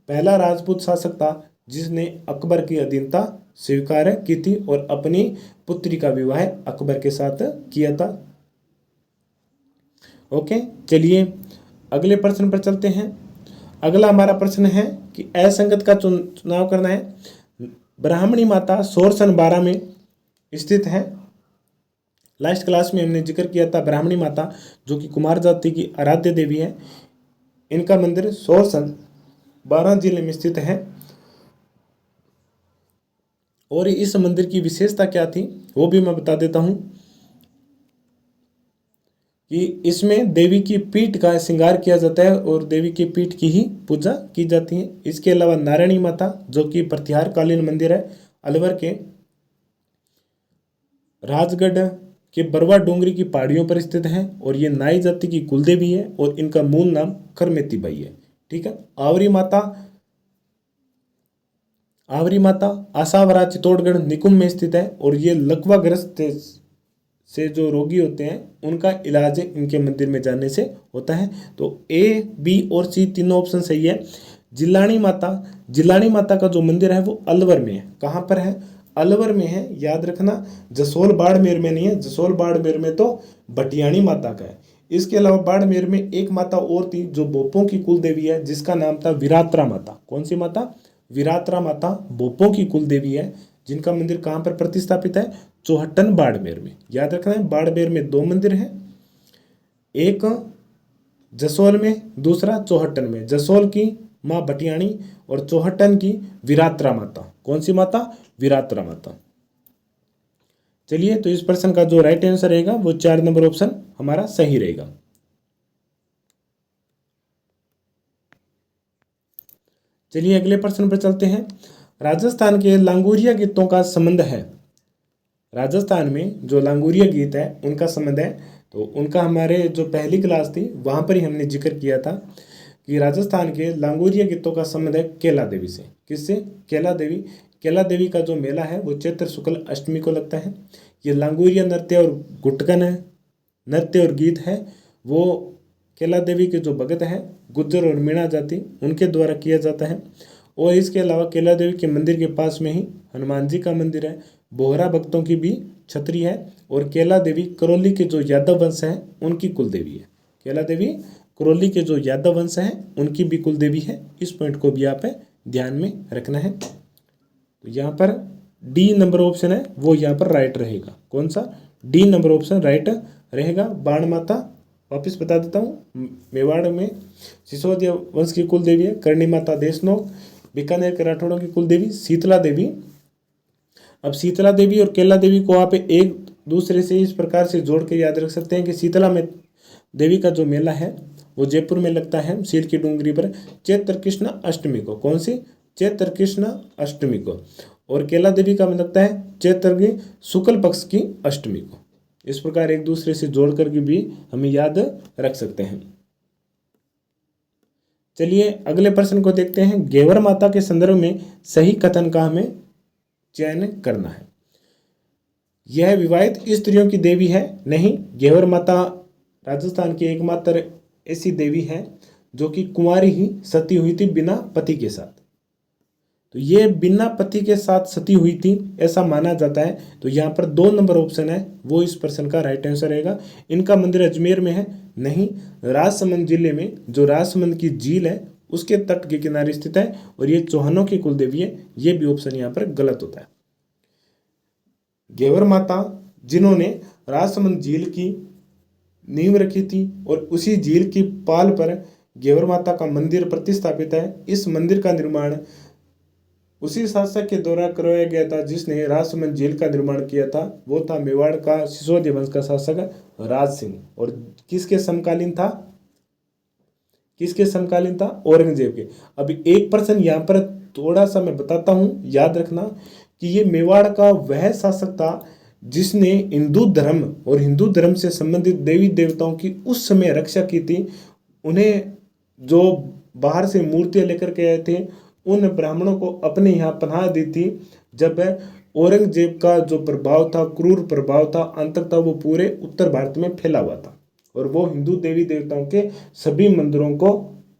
पहला राजपूत शासक था जिसने अकबर की अधीनता स्वीकार की थी और अपनी पुत्री का विवाह अकबर के साथ किया था। ओके, चलिए अगले प्रश्न पर चलते हैं। अगला हमारा प्रश्न है कि असंगत का चुनाव करना है। ब्राह्मणी माता सोरसन 12 में स्थित है। लास्ट क्लास में हमने जिक्र किया था ब्राह्मणी माता जो कि कुमार जाति की आराध्य देवी है। इनका मंदिर सोरसन 12 जिले में स्थित है। और इस मंदिर की विशेषता क्या थी वो भी मैं बता देता हूं कि इसमें देवी की पीठ का श्रृंगार किया जाता है और देवी की पीठ की ही पूजा की जाती है। इसके अलावा नारायणी माता जो कि प्रतिहार कालीन मंदिर है, अलवर के राजगढ़ कि बरवा डोंगरी की पहाड़ियों पर स्थित हैं और ये नाई जाति की कुलदेवी है और इनका मूल नाम खरमेती बाई है। ठीक है। आवरी माता आसावरा चित्तौड़गढ़ निकुंज में स्थित है और ये लकवाग्रस्त से जो रोगी होते हैं उनका इलाज इनके मंदिर में जाने से होता है। तो ए, बी और सी तीनों ऑप्शन सही है। जिलानी माता का जो मंदिर है वो अलवर में है। कहाँ पर है? अलवर में है। याद रखना, जसोल बाड़मेर में नहीं है। जसोल बाड़मेर में तो भटियाणी माता का है। इसके अलावा बाड़मेर में एक माता और थी जो बोपों की कुल देवी है, जिसका नाम था विरात्रा माता। कौन सी माता? विरात्रा माता बोपों की कुल देवी है, जिनका मंदिर कहाँ पर प्रतिष्ठापित है? चौहट्टन बाड़मेर में। याद रखना है, बाड़मेर में दो मंदिर हैं, एक जसोल में, दूसरा चौहट्टन में। जसोल की माँ भटियाणी और चौहट्टन की विरात्रा माता। कौन सी माता? विरात्रा माता। चलिए, तो इस प्रश्न का जो राइट आंसर रहेगा वो 4 नंबर ऑप्शन हमारा सही रहेगा। चलिए अगले प्रश्न पर चलते हैं। राजस्थान के लांगुरिया गीतों का संबंध है। राजस्थान में जो लांगुरिया गीत है उनका संबंध है, तो उनका हमारे जो पहली क्लास थी वहाँ पर ही हमने जिक्र किया था कि राजस्थान के लांगुरिया गीतों का संबंध है केला देवी से। किससे? केला देवी। केला देवी का जो मेला है वो चैत्र शुक्ल अष्टमी को लगता है। ये लांगुरिया नृत्य और गुटकन है, नृत्य और गीत है वो केला देवी के जो भगत है गुज्जर और मीणा जाति उनके द्वारा किया जाता है। और इसके अलावा केला देवी के मंदिर के पास में ही हनुमान जी का मंदिर है, बोहरा भक्तों की भी छतरी है और केला देवी करौली के जो यादव वंश है उनकी कुल देवी है। केला देवी करौली के जो यादव वंश है उनकी भी कुल देवी है। इस पॉइंट को भी आप ध्यान में रखना है। तो यहाँ पर डी नंबर ऑप्शन है वो यहाँ पर राइट रहेगा। कौन सा? डी नंबर ऑप्शन राइट रहेगा। बाण माता वापिस बता देता हूँ, मेवाड़ में सिसोदिया वंश की कुल देवी है। करणी माता देशनोक, बीकानेर के राठौड़ों की कुल देवी शीतला देवी। अब शीतला देवी और केला देवी को आप एक दूसरे से इस प्रकार से जोड़ के याद रख सकते हैं कि शीतला में देवी का जो मेला है वो जयपुर में लगता है सील की डूंगरी पर चैत्र कृष्ण अष्टमी को। कौन सी? चैत्र कृष्ण अष्टमी को। और केला देवी का लगता है चैत्र की शुक्ल पक्ष की अष्टमी को। इस प्रकार एक दूसरे से जोड़ करके भी हमें याद रख सकते हैं। चलिए अगले प्रश्न को देखते हैं। घेवर माता के संदर्भ में सही कथन का हमें चयन करना है। यह विवाहित स्त्रियों की देवी है? नहीं, घेवर माता राजस्थान की एकमात्र ऐसी देवी है जो कि कुंवारी ही सती हुई थी बिना पति के साथ। तो ये बिना पति के साथ सती हुई थी ऐसा माना जाता है। तो यहाँ पर 2 नंबर ऑप्शन है वो इस प्रश्न का राइट आंसर रहेगा। इनका मंदिर अजमेर में है? नहीं, राजसमंद जिले में जो राजसमंद की झील है उसके तट के किनारे स्थित है और ये चौहानों की कुल देवी है। ये भी ऑप्शन यहाँ पर गलत होता है। घेवर माता जिन्होंने राजसमंद झील की नींव रखी थी और उसी झील की पाल पर घेवर माता का मंदिर प्रतिष्ठापित है। इस मंदिर का निर्माण उसी शासक के द्वारा करवाया गया था जिसने राजसमंद झील का निर्माण किया था। वो था मेवाड़ का सिसोदिया वंश का शासक राज सिंह। और किसके समकालीन था? किसके समकालीन था? औरंगजेब के। अभी एक प्रश्न यहाँ पर थोड़ा सा मैं बताता हूँ, याद रखना कि ये मेवाड़ का वह शासक था जिसने हिंदू धर्म और हिंदू धर्म से संबंधित देवी देवताओं की उस समय रक्षा की थी। उन्हें जो बाहर से मूर्तियां लेकर के आए थे उन ब्राह्मणों को अपने यहाँ पनाह दी थी। जब औरंगजेब का जो प्रभाव था, क्रूर प्रभाव था, अंततः वो पूरे उत्तर भारत में फैला हुआ था और वो हिंदू देवी देवताओं के सभी मंदिरों को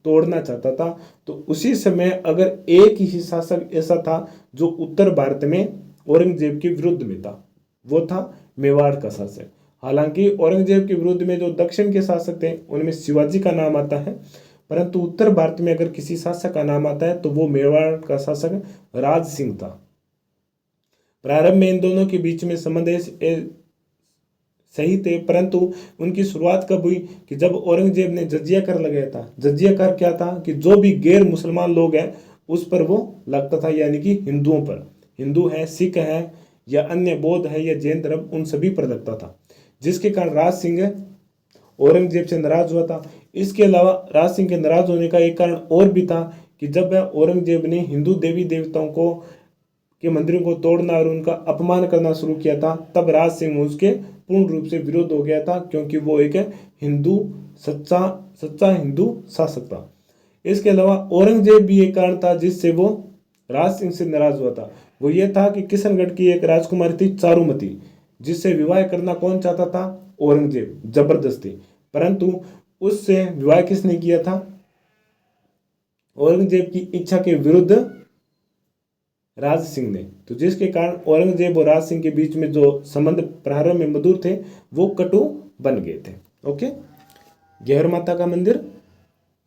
तोड़ना चाहता था। तो उसी समय अगर एक ही शासक ऐसा था जो उत्तर भारत में औरंगजेब के विरुद्ध में था, वो था मेवाड़ का शासक। हालांकि औरंगजेब के विरुद्ध में जो दक्षिण के शासक थे उनमें शिवाजी का नाम आता है, परंतु उत्तर भारत में अगर किसी शासक का नाम आता है तो वो मेवाड़ का शासक राज सिंह था। प्रारंभ में इन दोनों के बीच में संबंध सही थे, परंतु उनकी शुरुआत कब हुई कि जब औरंगजेब ने जजिया कर लगाया था। जजिया कर क्या था कि जो भी गैर मुसलमान लोग हैं उस पर वो लगता था, यानी कि हिंदुओं पर, हिंदू है, सिख है या अन्य बौद्ध है या जैन धर्म, उन सभी पर लगता था, जिसके कारण राज सिंह औरंगजेब से नाराज हुआ था। इसके अलावा राज सिंह के नाराज होने का एक कारण और भी था कि जब औरंगजेब ने हिंदू देवी देवताओं के मंदिरों को तोड़ना और उनका अपमान करना शुरू किया था, तब राज सिंह उसके पूर्ण रूप से विरोध हो गया था, क्योंकि वो एक हिंदू सच्चा हिंदू शासक था। इसके अलावा औरंगजेब भी एक कारण था जिससे वो राज सिंह से नाराज हुआ था। वो ये था कि किशनगढ़ की एक राजकुमारी थी चारुमती, जिससे विवाह करना कौन चाहता था? औरंगजेब, जबरदस्ती। परंतु उससे विवाह किसने किया था? औरंगजेब की इच्छा के विरुद्ध राज सिंह ने। तो जिसके कारण औरंगजेब और राज सिंह के बीच में जो संबंध प्रारंभ में मधुर थे वो कटु बन गए थे। ओके। गौर माता का मंदिर,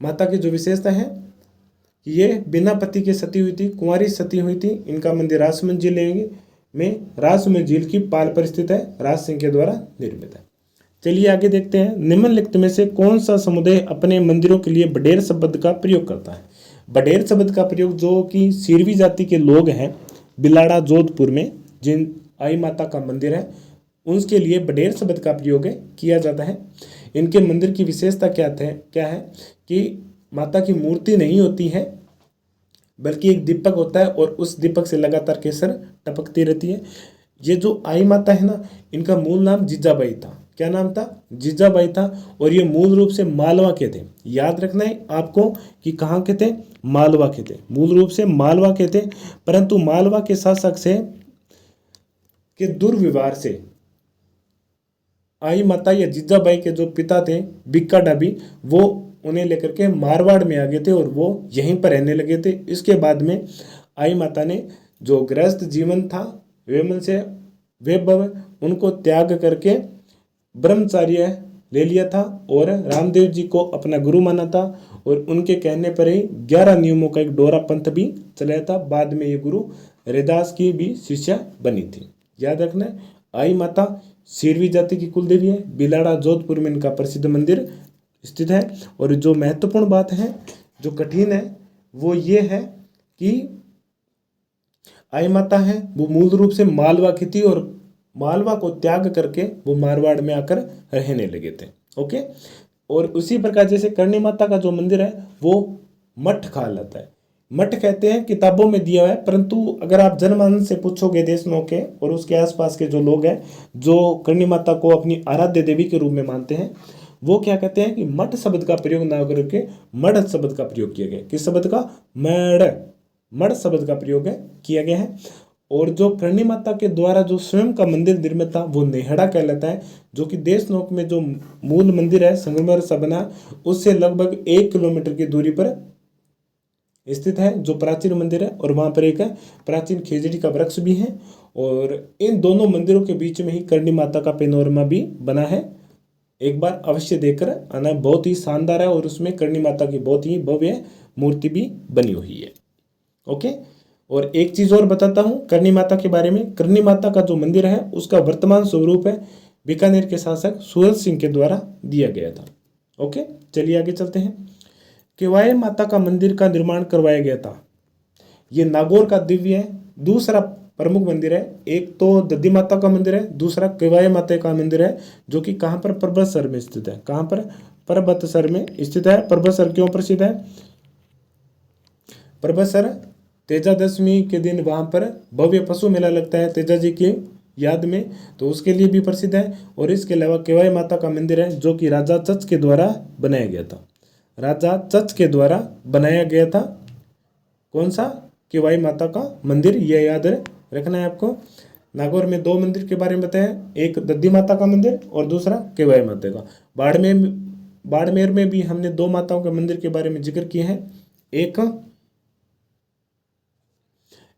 माता की जो विशेषता है, ये बिना पति के सती हुई थी, कुंवारी सती हुई थी। इनका मंदिर राजसमंद जिले में राजसमंद झील की पाल पर स्थित है, राज सिंह के द्वारा निर्मित है। चलिए आगे देखते हैं। निम्नलिखित में से कौन सा समुदाय अपने मंदिरों के लिए बडेर शब्द का प्रयोग करता है? बडेर शब्द का प्रयोग जो कि सिरवी जाति के लोग हैं बिलाड़ा जोधपुर में, जिन आई माता का मंदिर है, उसके लिए बडेर शब्द का प्रयोग किया जाता है। इनके मंदिर की विशेषता क्या है कि माता की मूर्ति नहीं होती है, बल्कि एक दीपक होता है और उस दीपक से लगातार केसर टपकती रहती है। ये जो आई माता है ना, इनका मूल नाम जीजाबाई था। क्या नाम था? जीजाबाई था। और ये मूल रूप से मालवा के थे। याद रखना है आपको कि कहाँ के थे? मालवा के थे। मूल रूप से मालवा के थे, परंतु मालवा के शासक से के दुर्व्यवहार से आई माता या जीजाबाई के जो पिता थे बिक्का डाबी, वो उन्हें लेकर के मारवाड़ में आ गए थे और वो यहीं पर रहने लगे थे। इसके बाद में आई माता ने जो गृहस्थ जीवन था वेमन से वैभव उनको त्याग करके ब्रह्मचार्य ले लिया था और रामदेव जी को अपना गुरु माना था, और उनके कहने पर ही 11 नियमों का एक डोरा पंथ भी चलाया था। बाद में ये गुरु रैदास की भी शिष्या बनी थी। याद रखना, आई माता सिरवी जाति की कुल देवी है। बिलाड़ा जोधपुर में इनका प्रसिद्ध मंदिर स्थित है। और जो महत्वपूर्ण बात है, जो कठिन है, वो ये है कि आई माता है वो मूल रूप से मालवा की थी और मालवा को त्याग करके वो मारवाड़ में आकर रहने लगे थे। ओके। और उसी प्रकार जैसे करणी माता का जो मंदिर है वो मठ कहलाता है। मठ कहते हैं किताबों में दिया हुआ है, परंतु अगर आप जनमानस से पूछोगे देशनों के और उसके आसपास के जो लोग हैं जो करणी माता को अपनी आराध्य देवी के रूप में मानते हैं, वो क्या कहते हैं कि मठ शब्द का प्रयोग ना करके मढ़ शब्द का प्रयोग किया गया। किस शब्द का? मढ़ शब्द का प्रयोग किया गया है। और जो करणी माता के द्वारा जो स्वयं का मंदिर निर्मित था वो नेहड़ा कहलाता है, जो कि देशनोक में जो मूल मंदिर है संगमरमर से बना उससे लगभग 1 किलोमीटर की दूरी पर स्थित है, जो प्राचीन मंदिर है। और वहाँ पर एक प्राचीन खेजड़ी का वृक्ष भी है। और इन दोनों मंदिरों के बीच में ही करणी माता का पेनोरमा भी बना है। एक बार अवश्य देखकर आना, बहुत ही शानदार है और उसमें करणी माता की बहुत ही भव्य मूर्ति भी बनी हुई है। ओके। और एक चीज और बताता हूँ करणी माता के बारे में। करणी माता का जो मंदिर है उसका वर्तमान स्वरूप है बीकानेर के शासक सूरज सिंह के द्वारा दिया गया था। ओके। चलिए आगे चलते हैं। केवाय माता का मंदिर का निर्माण करवाया गया था। ये नागौर का दिव्य है। दूसरा प्रमुख मंदिर है, एक तो दद्दी माता का मंदिर है, दूसरा केवाय माता का मंदिर है, जो कि कहाँ पर? पर्वतसर में स्थित है। कहाँ पर? पर्वतसर में स्थित है। पर्वतसर क्यों प्रसिद्ध है? पर्वतसर तेजादशमी के दिन वहाँ पर भव्य पशु मेला लगता है तेजा जी की याद में, तो उसके लिए भी प्रसिद्ध है। और इसके अलावा केवाय माता का मंदिर है जो कि राजा चच के द्वारा बनाया गया था। राजा चच के द्वारा बनाया गया था। कौन सा? केवाय माता का मंदिर, यह याद रखना है आपको। नागौर में 2 मंदिर के बारे में बताया, एक दद्दी माता का मंदिर और दूसरा केवाय माता का। बाड़मेर में भी हमने 2 माताओं के मंदिर के बारे में जिक्र किए हैं।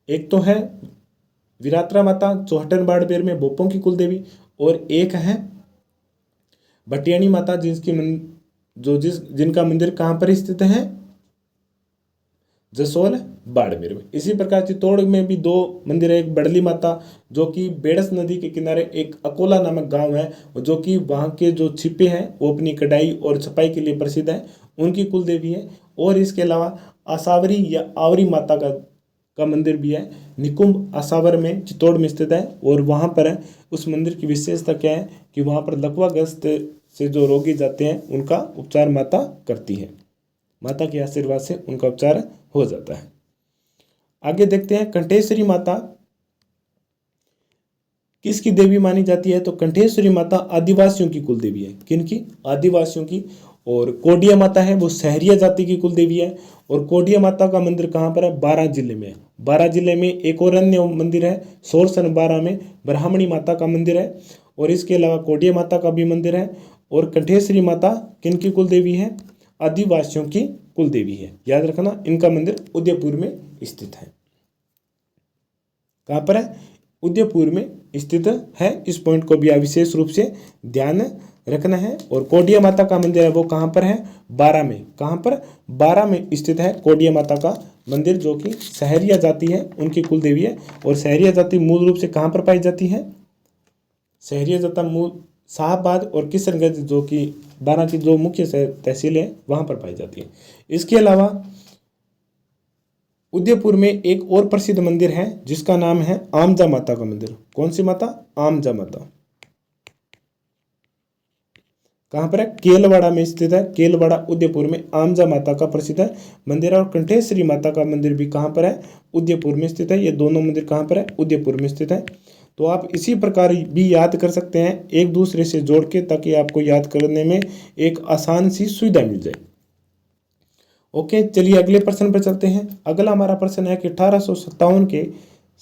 एक तो है विरात्रा माता चौहटन बाड़मेर में बोपों की कुल देवी, और एक है भटियाणी माता जिनका मंदिर कहाँ पर स्थित है? जसोल बाड़मेर में। इसी प्रकार चित्तौड़ में भी 2 मंदिर है, एक बड़ली माता जो कि बेड़स नदी के किनारे एक अकोला नामक गांव है, जो कि वहाँ के जो छिपे हैं वो अपनी कढ़ाई और छपाई के लिए प्रसिद्ध है, उनकी कुल देवी है। और इसके अलावा आसावरी या आवरी माता का मंदिर भी है, निकुंभ आसावर में चित्तौड़ में स्थित है। और वहाँ पर उस मंदिर की विशेषता क्या है कि वहाँ पर लकवाग्रस्त से जो रोगी जाते हैं उनका उपचार माता करती है। माता के आशीर्वाद से उनका उपचार हो जाता है। आगे देखते हैं कंटेश्वरी माता किसकी देवी मानी जाती है? तो कंठेश्वरी माता आदिवासियों की कुल देवी है। किनकी? आदिवासियों की। और कोडिया माता है वो सहरिया जाति की कुल देवी है। और कोडिया माता का मंदिर कहाँ पर है? बारां जिले में है। बारां जिले में एक और अन्य मंदिर है, सोरसन बारां में ब्राह्मणी माता का मंदिर है। और इसके अलावा कोडिया माता का भी मंदिर है। और कंठेश्वरी माता किनकी कुल देवी है? आदिवासियों की कुल देवी है। याद रखना, इनका मंदिर उदयपुर में स्थित है। कहाँ पर है? उदयपुर में स्थित है। इस पॉइंट को भी विशेष रूप से ध्यान रखना है। और कोडिया माता का मंदिर है वो कहाँ पर है? बारां में। कहाँ पर? बारां में स्थित है कोडिया माता का मंदिर, जो कि सहरिया जाति है उनकी कुल देवी है। और सहरिया जाति मूल रूप से कहाँ पर पाई जाती है? सहरिया जाति मूल शाहबाद और किशनगंज, जो कि बारां की जो मुख्य तहसील है वहाँ पर पाई जाती है। इसके अलावा उदयपुर में एक और प्रसिद्ध मंदिर है जिसका नाम है आमजा माता का मंदिर। कौन सी माता? आमजा माता। कहाँ पर है? केलवाड़ा में स्थित है। केलवाड़ा उदयपुर में आमजा माता का प्रसिद्ध मंदिर है। और कंठेश्वरी माता का मंदिर भी कहाँ पर है? उदयपुर में स्थित है। ये दोनों मंदिर कहाँ पर है? उदयपुर में स्थित है। तो आप इसी प्रकार भी याद कर सकते हैं एक दूसरे से जोड़ के, ताकि आपको याद करने में एक आसान सी सुविधा मिल जाए। ओके, चलिए अगले प्रश्न पर चलते हैं। अगला हमारा प्रश्न है कि 1857 के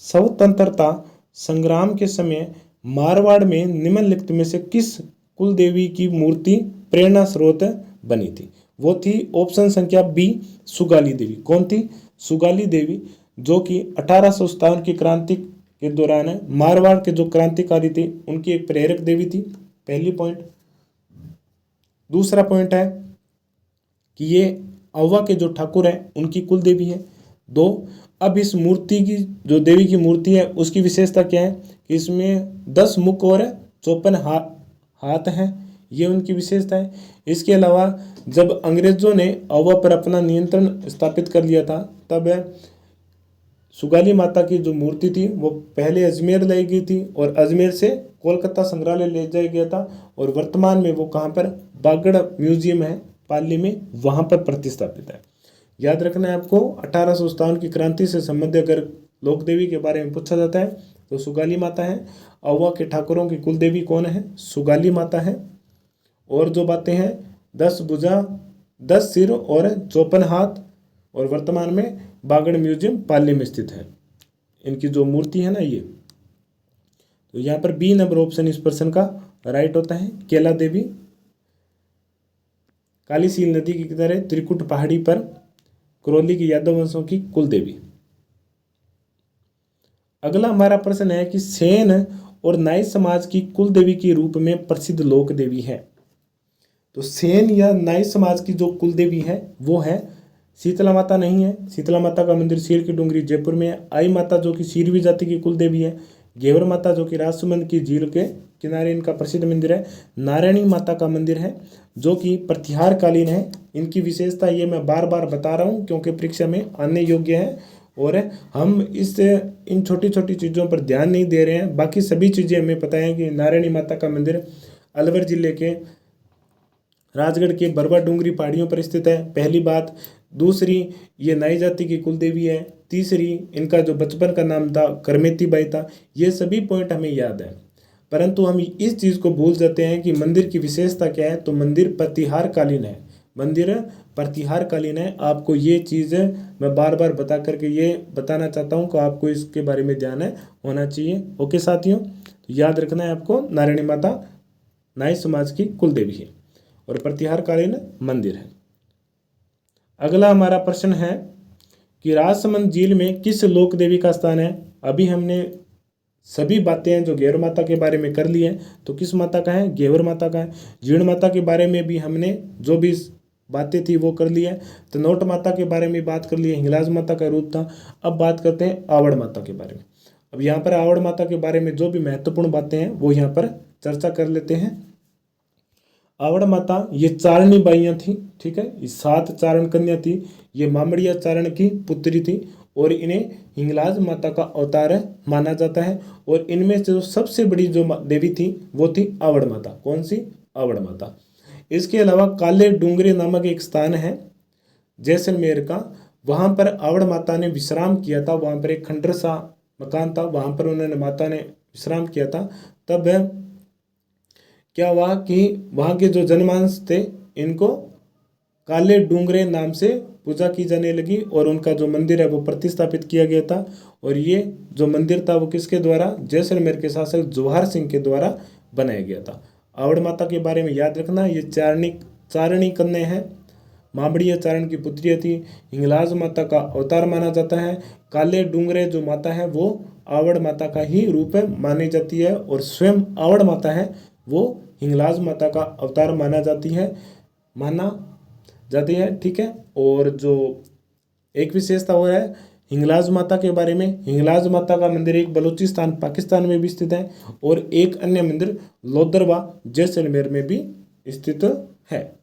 स्वतंत्रता संग्राम के समय मारवाड़ में निम्नलिखित में से किस कुल देवी की मूर्ति प्रेरणा स्रोत बनी थी? वो थी ऑप्शन संख्या बी, सुगाली देवी। कौन थी? सुगाली देवी, जो कि 1857 की क्रांति के दौरान मारवाड़ के जो क्रांतिकारी थे उनकी एक प्रेरक देवी थी। पहली पॉइंट। दूसरा पॉइंट है कि ये अव्वा के जो ठाकुर हैं उनकी कुल देवी है। दो, अब इस मूर्ति की जो देवी की मूर्ति है उसकी विशेषता क्या है कि इसमें 10 मुख और 54 हाथ हैं। ये उनकी विशेषता है। इसके अलावा जब अंग्रेजों ने अव्वा पर अपना नियंत्रण स्थापित कर लिया था, तब सुगाली माता की जो मूर्ति थी वो पहले अजमेर लाई गई थी और अजमेर से कोलकाता संग्रहालय ले जाया गया था। और वर्तमान में वो कहाँ पर? बागड़ म्यूजियम है पाली में, वहाँ पर प्रतिष्ठापित है। याद रखना है आपको, 1857 की क्रांति से संबंधित अगर लोक देवी के बारे में पूछा जाता है तो सुगाली माता है। अव्वा के ठाकुरों की कुल देवी कौन है? सुगाली माता है। और जो बातें हैं 10 भुजा, 10 सिर और 54 हाथ, और वर्तमान में बागड़ म्यूजियम पाली में स्थित है। इनकी जो मूर्ति है ना ये, तो यहाँ पर बी नंबर ऑप्शन इस प्रश्न का राइट होता है। केला देवी काली सील नदी की किनारे त्रिकुट पहाड़ी पर करौली की यादव वंशों की कुल देवी। अगला हमारा प्रश्न है कि सेन और नाई समाज की कुल देवी के रूप में प्रसिद्ध लोक देवी है। तो सेन या नाई समाज की जो कुल देवी है वो है शीतला माता। नहीं है, शीतला माता का मंदिर सीर की डूंगरी जयपुर में है। आई माता जो कि सीरवी जाति की कुल देवी है। घेवर माता जो कि राजसमंद की झील के किनारे इनका प्रसिद्ध मंदिर है। नारायणी माता का मंदिर है जो कि प्रतिहार कालीन है। इनकी विशेषता ये मैं बार बार बता रहा हूँ क्योंकि परीक्षा में आने योग्य है, और हम इन छोटी छोटी चीज़ों पर ध्यान नहीं दे रहे हैं। बाकी सभी चीज़ें हमें पता है कि नारायणी माता का मंदिर अलवर जिले के राजगढ़ के बरवा डूंगरी पहाड़ियों पर स्थित है, पहली बात। दूसरी, ये नाई जाति की कुल देवी है। तीसरी, इनका जो बचपन का नाम था करमेती बाई था। ये सभी पॉइंट हमें याद है, परंतु हम इस चीज़ को भूल जाते हैं कि मंदिर की विशेषता क्या है। तो मंदिर प्रतिहार कालीन है। मंदिर प्रतिहार कालीन है। आपको ये चीज़ मैं बार बार बता करके ये बताना चाहता हूँ कि आपको इसके बारे में ध्यान होना चाहिए। ओके साथियों, तो याद रखना है आपको, नारायणी माता नाई समाज की कुल देवी है और प्रतिहार कालीन मंदिर है। अगला हमारा प्रश्न है कि राजसमंद झील में किस लोक देवी का स्थान है। अभी हमने सभी बातें जो घेवर माता के बारे में कर ली है, तो किस माता का है? घेवर माता का है। जीर्ण माता के बारे में भी हमने जो भी बातें थी वो कर ली है। तनोट माता के बारे में बात कर ली है, हिंगलाज माता का रूप था। अब बात करते हैं आवड़ माता के बारे में। अब यहाँ पर आवड़ माता के बारे में जो भी महत्वपूर्ण बातें हैं वो यहाँ पर चर्चा कर लेते हैं। आवड़ माता ये चारणी बाइयाँ थी, ठीक है, ये 7 चारण कन्या थी। ये मामड़िया चारण की पुत्री थी और इन्हें हिंगलाज माता का अवतार माना जाता है। और इनमें से जो सबसे बड़ी जो देवी थी वो थी आवड़ माता। कौन सी? आवड़ माता। इसके अलावा काले डूंगरे नामक एक स्थान है जैसलमेर का, वहाँ पर आवड़ माता ने विश्राम किया था। वहाँ पर एक खंडर सा मकान था, वहाँ पर उन्होंने माता ने विश्राम किया था, तब क्या हुआ कि वहाँ के जो जनमानस थे इनको काले डूंगरे नाम से पूजा की जाने लगी और उनका जो मंदिर है वो प्रतिस्थापित किया गया था। और ये जो मंदिर था वो किसके द्वारा, जैसलमेर के शासक जोहार सिंह के द्वारा बनाया गया था। आवड़ माता के बारे में याद रखना, ये चारणी कन्या है, मामड़िया चारण की पुत्री थी, हिंगलाज माता का अवतार माना जाता है। काले डूंगरे जो माता है वो आवड़ माता का ही रूप मानी जाती है और स्वयं आवड़ माता है वो हिंगलाज माता का अवतार माना जाती है। ठीक है। और जो एक विशेषता और है हिंगलाज माता के बारे में, हिंगलाज माता का मंदिर एक बलूचिस्तान पाकिस्तान में भी स्थित है और एक अन्य मंदिर लोदरवा जैसलमेर में भी स्थित है।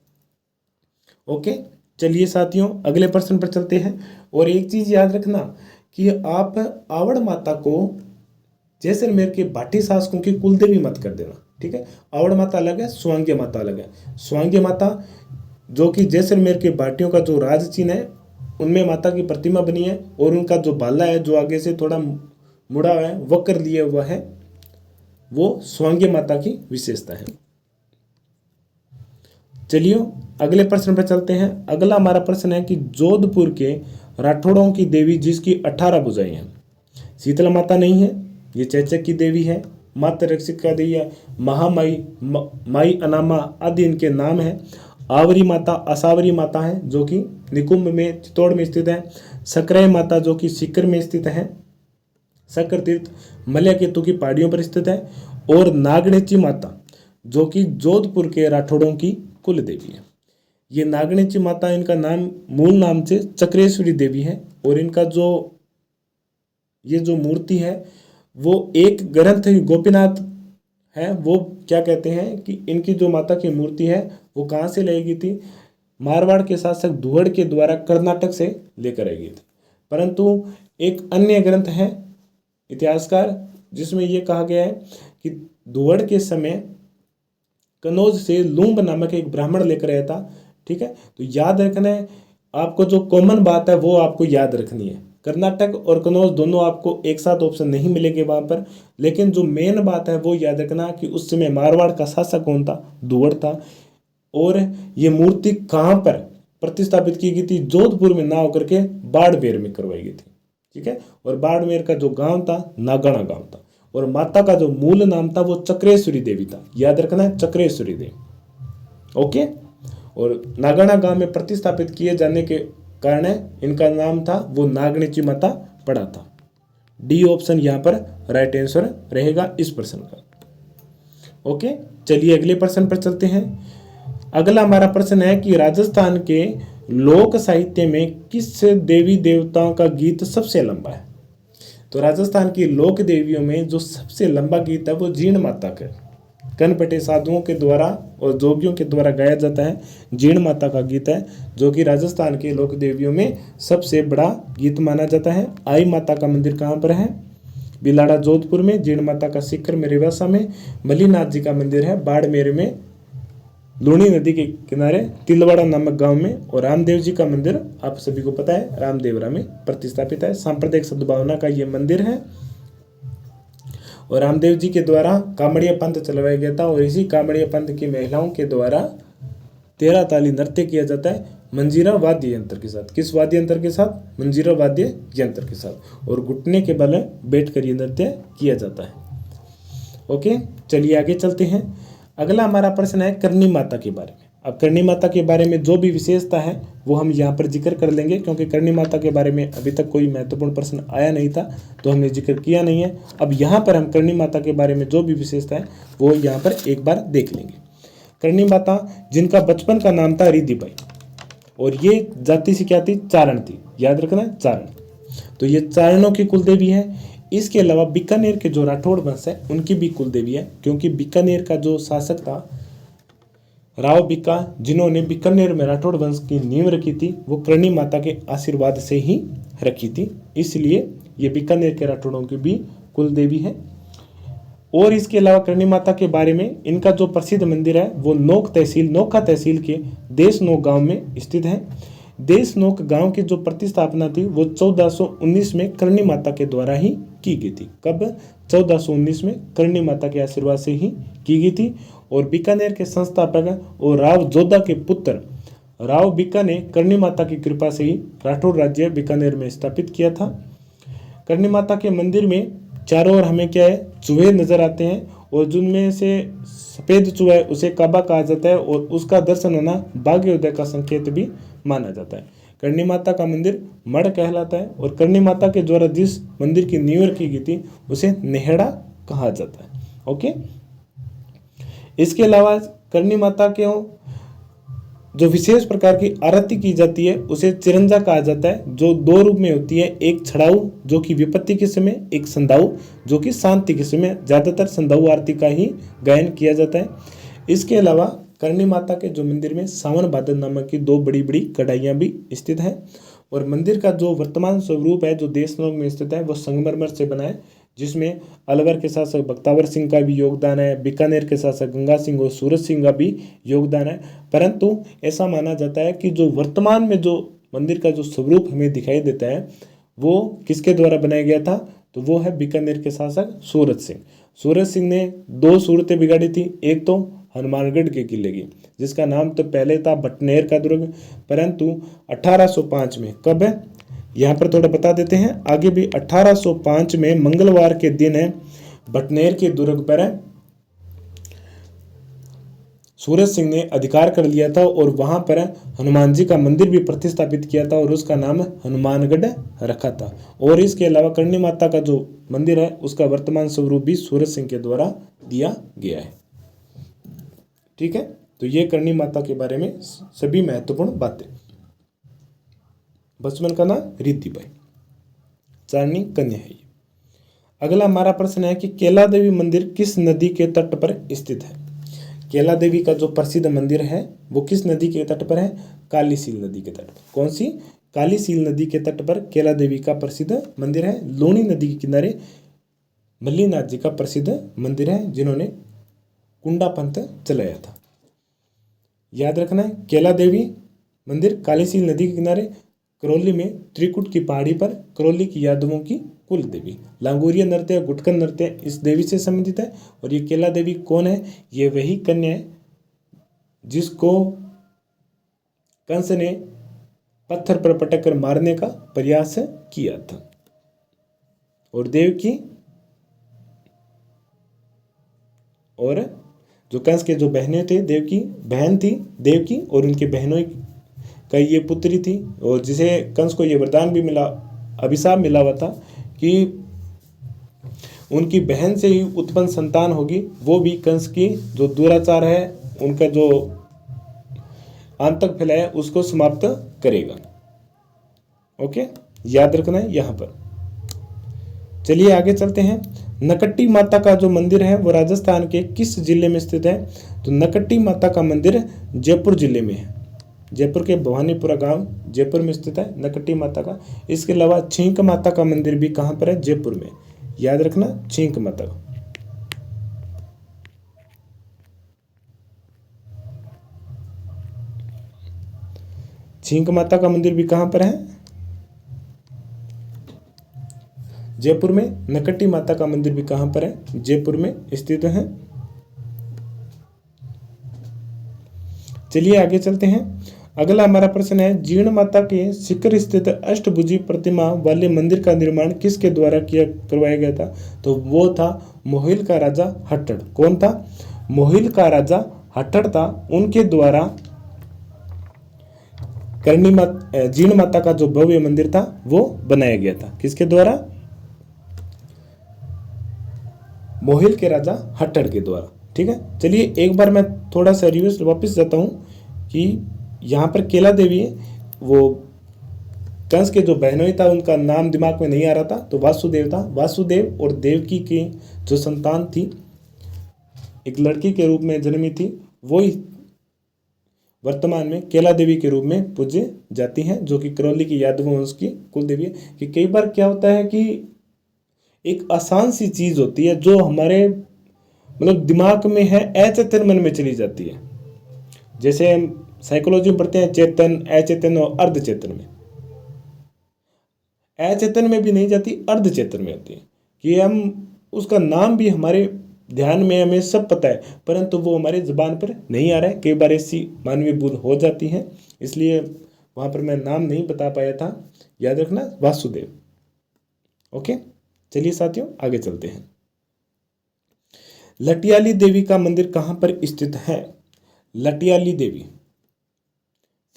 ओके, चलिए साथियों अगले प्रश्न पर चलते हैं। और एक चीज याद रखना कि आप आवड़ माता को जैसलमेर के भाटी शासकों की कुलदेवी मत कर देना। ठीक है, आवड़ माता अलग है, स्वांग्य माता अलग है। स्वांग्य माता जो कि जैसलमेर के भाटियों का जो राज चिन्ह है उनमें माता की प्रतिमा बनी है और उनका जो बाला है जो आगे से थोड़ा मुड़ा हुआ है वक्र लिया हुआ है, वो स्वांग्य माता की विशेषता है। चलिए अगले प्रश्न पर चलते हैं। अगला हमारा प्रश्न है कि जोधपुर के राठौड़ों की देवी जिसकी 18 भुजाएं हैं, शीतला माता नहीं है, ये चैचक की देवी है, माता रक्षिका देवी है, महामाई, माई अनामा आदि इनके नाम है। आवरी माता, असावरी माता है जो कि निकुंभ में चित्तौड़ में स्थित है। सकराय माता जो कि सीकर में स्थित है, सक्र तीर्थ मलय केतु की पहाड़ियों पर स्थित है। और नागणेची माता जो कि जोधपुर के राठौड़ों की कुल देवी है। ये नागणेची माता, इनका नाम मूल नाम से चक्रेश्वरी देवी है और इनका ये जो मूर्ति है वो एक ग्रंथ गोपीनाथ है, वो क्या कहते हैं कि इनकी जो माता की मूर्ति है वो कहाँ से लाई गई थी, मारवाड़ के शासक दुहड़ के द्वारा कर्नाटक से लेकर आई गई थी। परंतु एक अन्य ग्रंथ है इतिहासकार जिसमें ये कहा गया है कि दुहड़ के समय कनौज से लूम्ब नामक एक ब्राह्मण लेकर आया था। ठीक है, तो याद रखना है आपको, जो कॉमन बात है वो आपको याद रखनी है। कर्नाटक और कनौज दोनों आपको एक साथ ऑप्शन नहीं मिलेंगे वहां पर, लेकिन जो मेन बात है वो याद रखना कि उस समय मारवाड़ का शासक कौन था, दुहड़ था। और ये मूर्ति कहाँ पर प्रतिस्थापित की गई थी, जोधपुर में ना होकर के बाड़मेर में करवाई गई थी। ठीक है, और बाड़मेर का जो गांव था नागाना गांव था और माता का जो मूल नाम था वो चक्रेश्वरी देवी था। याद रखना है, चक्रेश्वरी देवी। ओके, और नागाना गांव में प्रतिस्थापित किए जाने के कारण इनका नाम था वो नागणेची माता पड़ा था। डी ऑप्शन यहाँ पर राइट आंसर रहेगा इस प्रश्न का। ओके, चलिए अगले प्रश्न पर चलते हैं। अगला हमारा प्रश्न है कि राजस्थान के लोक साहित्य में किस देवी देवताओं का गीत सबसे लंबा है। तो राजस्थान की लोक देवियों में जो सबसे लंबा गीत है वो जीण माता का कनपटे साधुओं के द्वारा और जोगियों के द्वारा गाया जाता है। जीण माता का गीत है जो कि राजस्थान के लोक देवियों में सबसे बड़ा गीत माना जाता है। आई माता का मंदिर कहाँ पर है, बिलाड़ा जोधपुर में। जीण माता का सीकर में रेवासा में। मलीनाथ जी का मंदिर है बाड़मेर में, लूणी नदी के किनारे तिलवाड़ा नामक गांव में। और रामदेव जी का मंदिर आप सभी को पता है रामदेवरा में प्रतिष्ठापित है। सांप्रदायिक सद्भावना का ये मंदिर है और रामदेव जी के द्वारा कामड़िया पंथ चलवाया गया था और इसी कामड़िया पंथ की महिलाओं के द्वारा 13 ताली नृत्य किया जाता है मंजीरा वाद्य यंत्र के साथ। किस वाद्य यंत्र के साथ, मंजीरा वाद्य यंत्र के साथ। और घुटने के बल बैठकर ये नृत्य किया जाता है। ओके, चलिए आगे चलते हैं। अगला हमारा प्रश्न है करणी माता के बारे में। अब करणी माता के बारे में जो भी विशेषता है वो हम यहाँ पर जिक्र कर लेंगे, क्योंकि करणी माता के बारे में अभी तक कोई महत्वपूर्ण प्रश्न आया नहीं था तो हमने जिक्र किया नहीं है। अब यहाँ पर हम करणी माता के बारे में जो भी विशेषता है वो यहाँ पर एक बार देख लेंगे। करणी माता जिनका बचपन का नाम था रिद्धिबाई और ये जाति से क्या थी, चारण थी। याद रखना चारण, तो ये चारणों की कुलदेवी है। इसके अलावा बीकानेर के जो राठौड़ वंश है उनकी भी कुलदेवी है, क्योंकि बीकानेर का जो शासक था राव बीका, जिन्होंने बीकानेर में राठौड़ वंश की नींव रखी थी, वो करणी माता के आशीर्वाद से ही रखी थी, इसलिए ये बीकानेर के राठौड़ों की भी कुलदेवी है। और इसके अलावा करणी माता के बारे में इनका जो प्रसिद्ध मंदिर है वो नोखा तहसील के देशनोक गांव में स्थित है। देशनोक गांव की जो प्रतिस्थापना थी वो 1419 में करणी माता के द्वारा ही की गई थी। कब, 1419 में करणी माता के आशीर्वाद से ही की गई थी। और बीकानेर के संस्थापक और राव जोधा के पुत्र राव बिक्का ने करणी माता की कृपा से ही राठौर राज्य बीकानेर में स्थापित किया था। करणी माता के मंदिर में चारों ओर हमें क्या है, चूहे नजर आते हैं, और जिनमें से सफेद चूहा है उसे काबा कहा जाता है, और उसका दर्शन होना भाग्योदय का संकेत भी माना जाता है। करणी माता का मंदिर मढ़ कहलाता है, और करणी माता के द्वारा जिस मंदिर की नींव रखी गई थी उसे नेहड़ा कहा जाता है। ओके, इसके अलावा करणी माता के जो विशेष प्रकार की आरती की जाती है उसे चिरंजा कहा जाता है, जो दो रूप में होती है, एक छड़ाऊ जो कि विपत्ति के समय, एक संधाऊ जो कि शांति के समय। ज्यादातर संधाऊ आरती का ही गायन किया जाता है। इसके अलावा करणी माता के जो मंदिर में सावन भादर नामक की दो बड़ी बड़ी कढ़ाइयाँ भी स्थित हैं, और मंदिर का जो वर्तमान स्वरूप है जो देशनोक में स्थित है वो संगमरमर से बना है, जिसमें अलवर के शासक बख्तावर सिंह का भी योगदान है, बीकानेर के शासक गंगा सिंह और सूरज सिंह का भी योगदान है। परंतु ऐसा माना जाता है कि जो वर्तमान में जो मंदिर का जो स्वरूप हमें दिखाई देता है वो किसके द्वारा बनाया गया था, तो वो है बीकानेर के शासक सूरज सिंह। सूरज सिंह ने दो सूरतें बिगाड़ी थी, एक तो हनुमानगढ़ के किले की जिसका नाम तो पहले था बटनेर का दुर्ग, परंतु 1805 में, कब है यहाँ पर थोड़ा बता देते हैं आगे भी, 1805 में मंगलवार के दिन है बटनेर के दुर्ग पर सूरज सिंह ने अधिकार कर लिया था, और वहां पर हनुमान जी का मंदिर भी प्रतिष्ठापित किया था, और उसका नाम हनुमानगढ़ रखा था। और इसके अलावा करणी माता का जो मंदिर है उसका वर्तमान स्वरूप भी सूरज सिंह के द्वारा दिया गया है। ठीक है, तो ये करणी माता के बारे में सभी महत्वपूर्ण बातें। बचपन का नाम रिद्धि बाई, चारनी कन्या है। अगला हमारा प्रश्न है कि केला देवी मंदिर किस नदी के तट पर स्थित है। केला देवी का जो प्रसिद्ध मंदिर है वो किस नदी के तट पर है, कालीसील नदी के तट पर। कौन सी, कालीसील नदी के तट पर केला देवी का प्रसिद्ध मंदिर है। लूणी नदी के किनारे मल्लीनाथ जी का प्रसिद्ध मंदिर है जिन्होंने कुंडा पंथ चलाया था। याद रखना है, केला देवी मंदिर कालीसील नदी के किनारे, करौली में त्रिकुट की पहाड़ी पर, करौली की यादवों की कुल देवी। लांगूरिया नृत्य, गुटकन नृत्य इस देवी से संबंधित है। और ये केला देवी कौन है, ये वही कन्या है जिसको कंस ने पत्थर पर पटक कर मारने का प्रयास किया था। और देवकी और जो कंस के जो बहनें थे, देवकी बहन थी देवकी, और उनकी बहनों का ये पुत्री थी, और जिसे कंस को ये वरदान भी मिला, अभिशाप मिला हुआ था कि उनकी बहन से ही उत्पन्न संतान होगी, वो भी कंस की जो दुराचार है, उनका जो आतंक फैलाया उसको समाप्त करेगा। ओके, याद रखना है यहाँ पर। चलिए आगे चलते हैं। नकट्टी माता का जो मंदिर है वो राजस्थान के किस जिले में स्थित है, तो नकट्टी माता का मंदिर जयपुर जिले में है। जयपुर के भवानीपुरा गांव जयपुर में स्थित है नकट्टी माता का। इसके अलावा छींक माता का मंदिर भी कहाँ पर है, जयपुर में। याद रखना, छींक माता का। छींक माता का मंदिर भी कहाँ पर है, जयपुर में। नकट्टी माता का मंदिर भी कहाँ पर है, जयपुर में स्थित है। चलिए आगे चलते हैं। अगला हमारा प्रश्न है, जीर्ण माता के शिखर स्थित अष्टभुजी प्रतिमा वाले मंदिर का निर्माण किसके द्वारा करवाया गया था, तो वो था मोहिल का राजा हट्टड़। कौन था, मोहिल का राजा हट्टड़ था, उनके द्वारा जीर्ण माता का जो भव्य मंदिर था वो बनाया गया था। किसके द्वारा, मोहिल के राजा हट्टड़ के द्वारा। ठीक है, चलिए एक बार मैं थोड़ा सा रिव्यू वापस जाता हूँ कि यहाँ पर केला देवी वो कंस के जो बहनोई था उनका नाम दिमाग में नहीं आ रहा था, तो वासुदेव था। वासुदेव और देवकी की जो संतान थी, एक लड़की के रूप में जन्मी थी, वो ही वर्तमान में केला देवी के रूप में पूजे जाती हैं, जो कि करौली की यादव वंश की कुल देवी है। कि कई बार क्या होता है कि एक आसान सी चीज होती है जो हमारे मतलब दिमाग में है, अचेतन मन में चली जाती है। जैसे हम साइकोलॉजी में पढ़ते हैं चेतन, अचेतन और अर्धचेतन में। अचेतन में भी नहीं जाती, अर्धचेतन में होती है कि हम उसका नाम भी हमारे ध्यान में, हमें सब पता है, परंतु वो हमारे ज़ुबान पर नहीं आ रहा है। कई बार ऐसी मानवीय भूल हो जाती है, इसलिए वहाँ पर मैं नाम नहीं बता पाया था। याद रखना, वासुदेव। ओके, चलिए साथियों आगे चलते हैं। लटियाली देवी का मंदिर कहाँ पर स्थित है? लटियाली देवी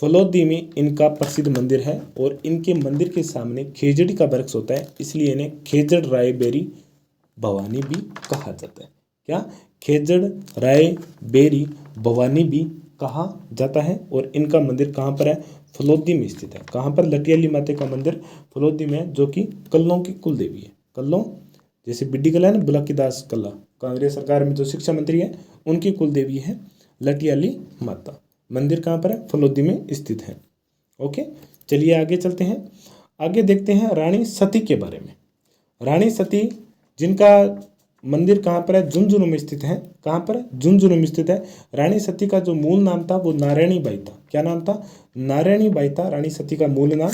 फलोदी में इनका प्रसिद्ध मंदिर है, और इनके मंदिर के सामने खेजड़ी का वृक्ष होता है, इसलिए इन्हें खेजड़ राय बेरी भवानी भी कहा जाता है। क्या? खेजड़ राय बेरी भवानी भी कहा जाता है। और इनका मंदिर कहाँ पर है? फलोदी में स्थित है। कहाँ पर? लटियाली माता का मंदिर फलोदी में है, जो कि कल्लों की कुल देवी है। कल्लों, जैसे बिड्डी कला है ना, बुलाकीदास कल्ला, कांग्रेस सरकार में जो शिक्षा मंत्री है, उनकी कुल देवी है लटियाली माता। मंदिर कहाँ पर है? फलोदी में स्थित है। ओके, चलिए आगे चलते हैं। आगे देखते हैं रानी सती के बारे में। रानी सती, जिनका मंदिर कहाँ पर है? झुंझुनू में स्थित है। कहाँ पर? झुंझुनू में स्थित है। रानी सती का जो मूल नाम था वो नारायणी बाई था। क्या नाम था? नारायणी बाई था रानी सती का मूल नाम।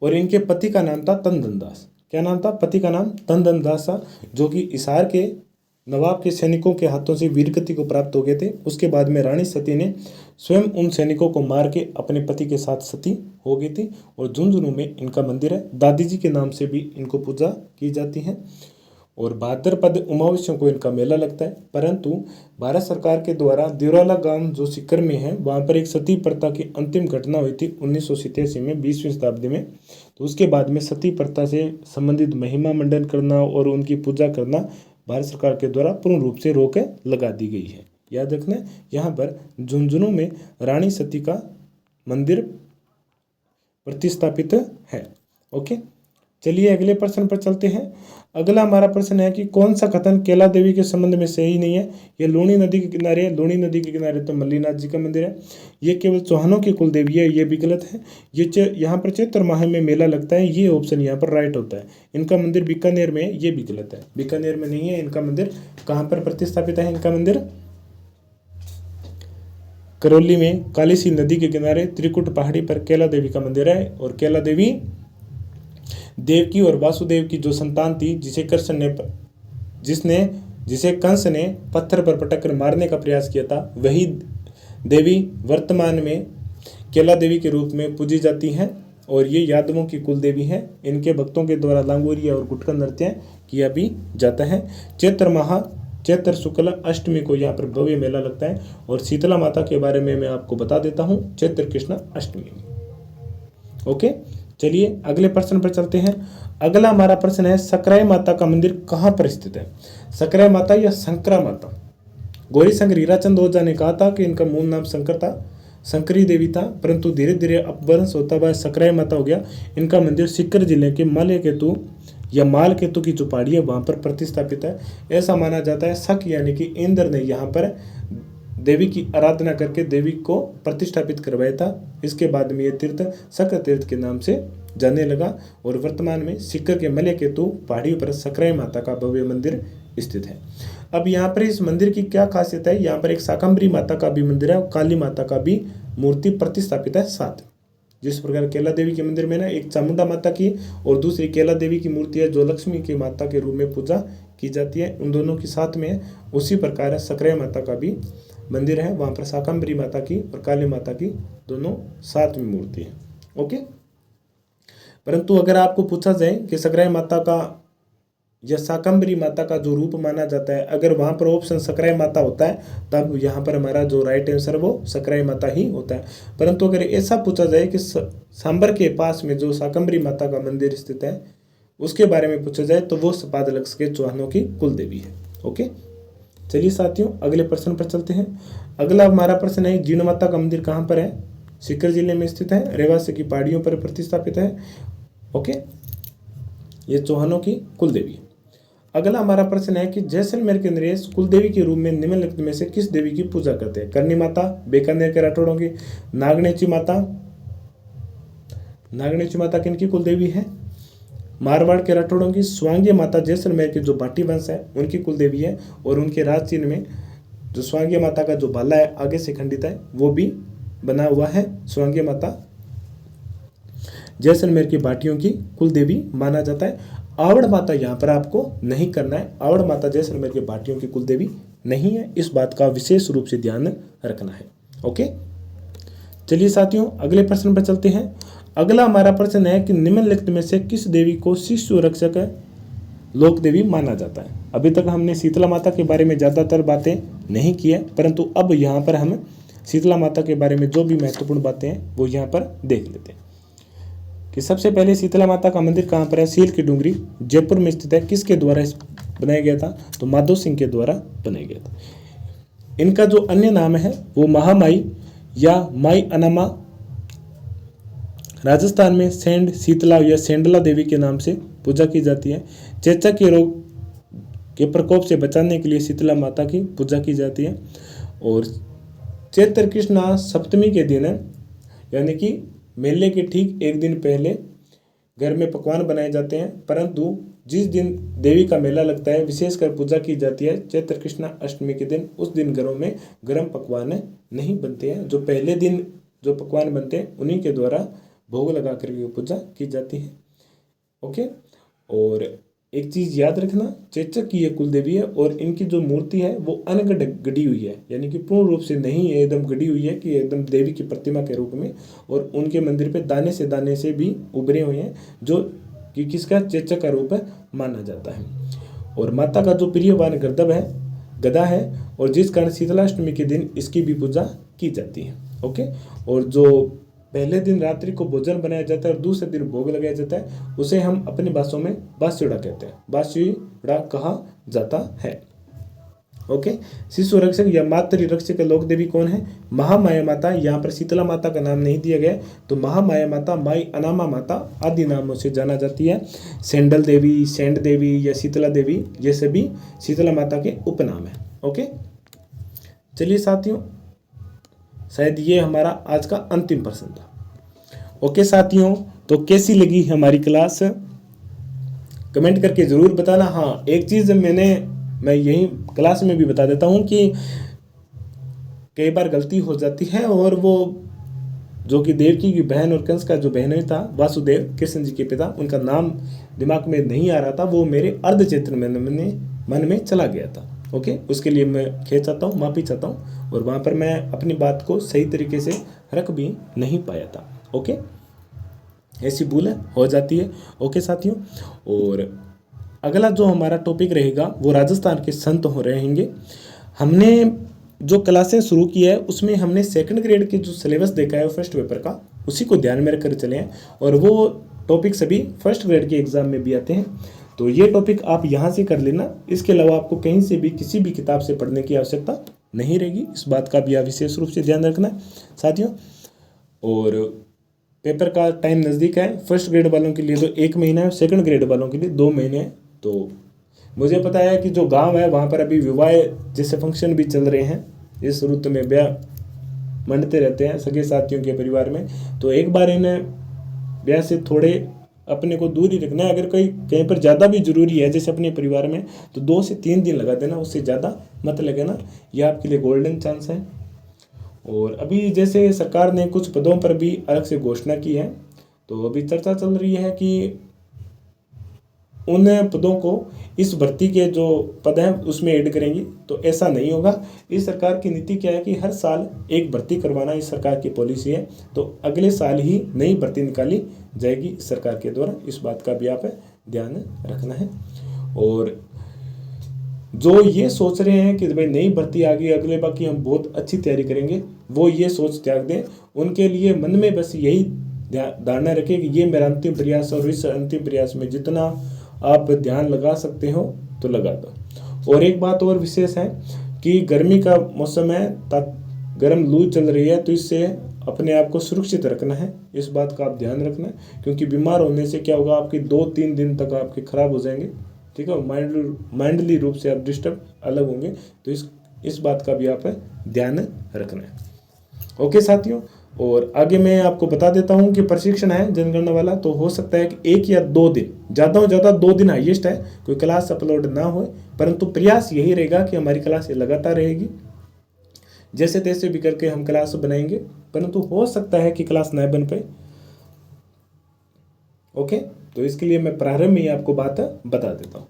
और इनके पति का नाम था तंदन दास। क्या नाम था? पति का नाम तंदन दास था, जो कि हिसार के नवाब के सैनिकों के हाथों से वीरगति को प्राप्त हो गए थे। उसके बाद में रानी सती ने स्वयं उन सैनिकों को मार के अपने पति के साथ सती हो गई थी। और झुंझुनू में इनका मंदिर है। दादी जी के नाम से भी इनको पूजा की जाती है। और भाद्रपद अमावस्या को इनका मेला लगता है। परंतु भारत सरकार के द्वारा दिरोला गांव जो सीकर में है, वहाँ पर एक सती प्रथा की अंतिम घटना हुई थी 1987 में, 20वीं शताब्दी में। तो उसके बाद में सती प्रथा से संबंधित महिमा मंडन करना और उनकी पूजा करना भारत सरकार के द्वारा पूर्ण रूप से रोक लगा दी गई है। याद रखना, यहाँ पर झुंझुनू में रानी सती का मंदिर प्रतिस्थापित है। ओके, चलिए अगले प्रश्न पर चलते हैं। अगला हमारा प्रश्न है कि कौन सा कथन केला देवी के संबंध में सही नहीं है? ये लूणी नदी के किनारे है। लूणी नदी के किनारे तो मल्लीनाथ जी का मंदिर है। ये केवल चौहानों की कुल देवी है, ये भी गलत है। ये यहाँ पर चैत्र माह में मेला लगता है, ये ऑप्शन यहाँ पर राइट होता है। इनका मंदिर बीकानेर में है, ये भी गलत है, बीकानेर में नहीं है इनका मंदिर। कहाँ पर प्रतिस्थापित है इनका मंदिर? करौली में कालीसी नदी के किनारे त्रिकुट पहाड़ी पर केला देवी का मंदिर है। और केला देवी देवकी और वासुदेव की जो संतान थी, जिसे कंस ने पत्थर पर पटक कर मारने का प्रयास किया था, वही देवी वर्तमान में केला देवी के रूप में पूजी जाती हैं। और ये यादवों की कुल देवी है। इनके भक्तों के द्वारा लांगोरिया और गुटका नृत्य किया भी जाता है। चैत्र शुक्ल अष्टमी को यहाँ पर भव्य मेला लगता है। और शीतला माता के बारे में मैं आपको बता देता हूँ, चैत्र कृष्ण अष्टमी में। ओके, चलिए अगले प्रश्न पर चलते हैं। अगला हमारा प्रश्न है, सकराई माता का मंदिर कहाँ पर स्थित है? सकराई माता या शंकरा माता। गौरी शंकर हीराचंद ओझा ने कहा था कि इनका मूल नाम शंकर था, शंकरी देवी था, परंतु धीरे धीरे अपभ्रंश होता हुआ सकराई माता हो गया। इनका मंदिर सीकर जिले के मालकेतु या मालकेतु की जो पहाड़ी है वहाँ पर प्रतिस्थापित है। ऐसा माना जाता है, शक यानी कि इंद्र ने यहाँ पर देवी की आराधना करके देवी को प्रतिष्ठापित करवाया था। इसके बाद में ये तीर्थ शक्र तीर्थ के नाम से जाने लगा। और वर्तमान में सीकर के मलकेतु पहाड़ियों पर सकराई माता का भव्य मंदिर स्थित है। अब यहाँ पर इस मंदिर की क्या खासियत है? यहाँ पर एक शाकंभरी माता का भी मंदिर है और काली माता का भी मूर्ति प्रतिस्थापित है साथ। जिस प्रकार केला देवी के मंदिर में ना एक चामुंडा माता की और दूसरी केला देवी की मूर्ति है जो लक्ष्मी की माता के रूप में पूजा की जाती है, उन दोनों की साथ में है। उसी प्रकार सकराई माता का भी मंदिर है, वहाँ पर शाकंभरी माता की और काली माता की दोनों साथ में मूर्ति है। ओके, परंतु अगर आपको पूछा जाए कि सकराई माता का या शाकंभरी माता का जो रूप माना जाता है, अगर वहाँ पर ऑप्शन सकराई माता होता है तब यहाँ पर हमारा जो राइट आंसर वो सकराई माता ही होता है। परंतु अगर ऐसा पूछा जाए कि सांबर के पास में जो शाकंभरी माता का मंदिर स्थित है उसके बारे में पूछा जाए तो वो सपादलक्ष के चौहानों की कुल देवी है। ओके, चलिए साथियों अगले प्रश्न पर चलते हैं। अगला हमारा प्रश्न है, जीण माता का मंदिर कहाँ पर है? सीकर जिले में स्थित है, रेवास की पहाड़ियों पर प्रतिस्थापित है। ओके, ये चौहानों की कुल देवी है। अगला हमारा प्रश्न है कि जैसलमेर के नरेश कुल देवी के रूप में निम्नलिखित में से किस देवी की पूजा करते हैं? करनी माता, बीकानेर के राठौड़ों की, नागनेची माता। नागनेची माता किनकी कुल देवी है? मारवाड़ के राठौड़ों की। स्वांगी माता जैसलमेर के जो भाटी वंश है उनकी कुल देवी है। और उनके राज चिन्ह में जो स्वांगी माता का जो भाला है आगे से खंडित है वो भी बना हुआ है। स्वांगी माता जैसलमेर की भाटियों की कुल देवी माना जाता है। आवड़ माता यहाँ पर आपको नहीं करना है। आवड़ माता जैसलमेर के भाटियों की कुलदेवी नहीं है, इस बात का विशेष रूप से ध्यान रखना है। ओके, चलिए साथियों अगले प्रश्न पर चलते हैं। अगला हमारा प्रश्न है कि निम्नलिखित में से किस देवी को शिशु रक्षक लोक देवी माना जाता है। अभी तक हमने शीतला माता के बारे में ज़्यादातर बातें नहीं की है, परंतु अब यहाँ पर हम शीतला माता के बारे में जो भी महत्वपूर्ण बातें हैं वो यहाँ पर देख लेते हैं। कि सबसे पहले शीतला माता का मंदिर कहाँ पर है? सील की डूंगरी जयपुर में स्थित है। किसके द्वारा बनाया गया था? तो माधो सिंह के द्वारा बनाया गया था। इनका जो अन्य नाम है वो महामाई या माई अनामा, राजस्थान में सेंड शीतला या सेंडला देवी के नाम से पूजा की जाती है। चेचक के रोग के प्रकोप से बचाने के लिए शीतला माता की पूजा की जाती है। और चैत्र कृष्णा सप्तमी के दिन यानी कि मेले के ठीक एक दिन पहले घर में पकवान बनाए जाते हैं, परंतु जिस दिन देवी का मेला लगता है विशेषकर पूजा की जाती है चैत्र कृष्णा अष्टमी के दिन, उस दिन घरों में गर्म पकवान नहीं बनते हैं। जो पहले दिन जो पकवान बनते हैं उन्हीं के द्वारा भोग लगा करके पूजा की जाती है। ओके, और एक चीज़ याद रखना, चेचक की ये कुल देवी है और इनकी जो मूर्ति है वो अनगढ़ गढ़ी हुई है, यानी कि पूर्ण रूप से नहीं है, एकदम गढ़ी हुई है कि एकदम देवी की प्रतिमा के रूप में। और उनके मंदिर पे दाने से भी उभरे हुए हैं जो कि किसका? चेचक का रूप माना जाता है। और माता का जो प्रियवान गदा है और जिस कारण शीतलाष्टमी के दिन इसकी भी पूजा की जाती है। ओके, और जो पहले दिन रात्रि को भोजन बनाया जाता है और दूसरे दिन भोग लगाया जाता है उसे हम अपनी भाषाओं में बास्योड़ा कहते हैं, बास्योड़ा कहा जाता है। ओके, शिशु रक्षक या मातृ रक्षक लोक देवी कौन है? महामाया माता। यहाँ पर शीतला माता का नाम नहीं दिया गया, तो महामाया माता, माई अनामा माता आदि नामों से जाना जाती है। सेंडल देवी, सेंड देवी या शीतला देवी ये सभी शीतला माता के उपनाम है। ओके, चलिए साथियों, शायद ये हमारा आज का अंतिम प्रश्न था। ओके साथियों, तो कैसी लगी हमारी क्लास कमेंट करके ज़रूर बताना। हाँ, एक चीज़ मैं यही क्लास में भी बता देता हूँ कि कई बार गलती हो जाती है, और वो जो कि देवकी की बहन और कंस का जो बहन था वासुदेव कृष्ण जी के पिता, उनका नाम दिमाग में नहीं आ रहा था, वो मेरे अर्धचेतन मन में चला गया था। ओके, उसके लिए मैं खेद चाहता हूँ, माफ़ी चाहता हूँ, और वहाँ पर मैं अपनी बात को सही तरीके से रख भी नहीं पाया था। ओके, ऐसी भूल हो जाती है। ओके साथियों, और अगला जो हमारा टॉपिक रहेगा वो राजस्थान के संत हो रहेंगे। हमने जो क्लासें शुरू की है उसमें हमने सेकंड ग्रेड के जो सिलेबस देखा है फर्स्ट पेपर का, उसी को ध्यान में रखकर चले हैं, और वो टॉपिक सभी फर्स्ट ग्रेड के एग्जाम में भी आते हैं। तो ये टॉपिक आप यहाँ से कर लेना, इसके अलावा आपको कहीं से भी किसी भी किताब से पढ़ने की आवश्यकता नहीं रहेगी, इस बात का भी आप विशेष रूप से ध्यान रखना साथियों। और पेपर का टाइम नज़दीक है, फर्स्ट ग्रेड वालों के लिए तो 1 महीना है, सेकंड ग्रेड वालों के लिए 2 महीने हैं। तो मुझे पता है कि जो गांव है वहाँ पर अभी विवाह जैसे फंक्शन भी चल रहे हैं, इस ऋतु में ब्याह मंडते रहते हैं सगे साथियों के परिवार में, तो एक बार इन्हें ब्याह से थोड़े अपने को दूर ही रखना है। अगर कहीं पर ज़्यादा भी जरूरी है जैसे अपने परिवार में, तो 2 से 3 दिन लगा देना, उससे ज़्यादा मत लगाना, यह आपके लिए गोल्डन चांस है। और अभी जैसे सरकार ने कुछ पदों पर भी अलग से घोषणा की है, तो अभी चर्चा चल रही है कि उन पदों को इस भर्ती के जो पद हैं उसमें ऐड करेंगी, तो ऐसा नहीं होगा। इस सरकार की नीति क्या है कि हर साल एक भर्ती करवाना इस सरकार की पॉलिसी है, तो अगले साल ही नई भर्ती निकाली जाएगी इस सरकार के द्वारा, इस बात का भी आप ध्यान रखना है। और जो ये सोच रहे हैं कि भाई नई भर्ती आ गई अगले बाकी हम बहुत अच्छी तैयारी करेंगे, वो ये सोच त्याग दें। उनके लिए मन में बस यही धारणा रखें कि ये मेरा अंतिम प्रयास, और इस अंतिम प्रयास में जितना आप ध्यान लगा सकते हो तो लगा दो। और एक बात और विशेष है कि गर्मी का मौसम है, गर्म लू चल रही है, तो इससे अपने आप को सुरक्षित रखना है, इस बात का आप ध्यान रखना है, क्योंकि बीमार होने से क्या होगा, आपके 2-3 दिन तक आपके खराब हो जाएंगे, ठीक है, माइंडली रूप से आप डिस्टर्ब अलग होंगे, तो इस बात का भी आप ध्यान रखना है। ओके साथियों, और आगे मैं आपको बता देता हूं कि प्रशिक्षण है जनगणना वाला, तो हो सकता है कि 1 या 2 दिन, ज़्यादा से ज़्यादा 2 दिन हाईएस्ट है, कोई क्लास अपलोड ना हो, परंतु प्रयास यही रहेगा कि हमारी क्लास लगातार रहेगी, जैसे तैसे भी करके हम क्लास बनाएंगे, परंतु हो सकता है कि क्लास ना बन पाए। ओके, तो इसके लिए मैं प्रारंभ में ही आपको बात बता देता हूँ।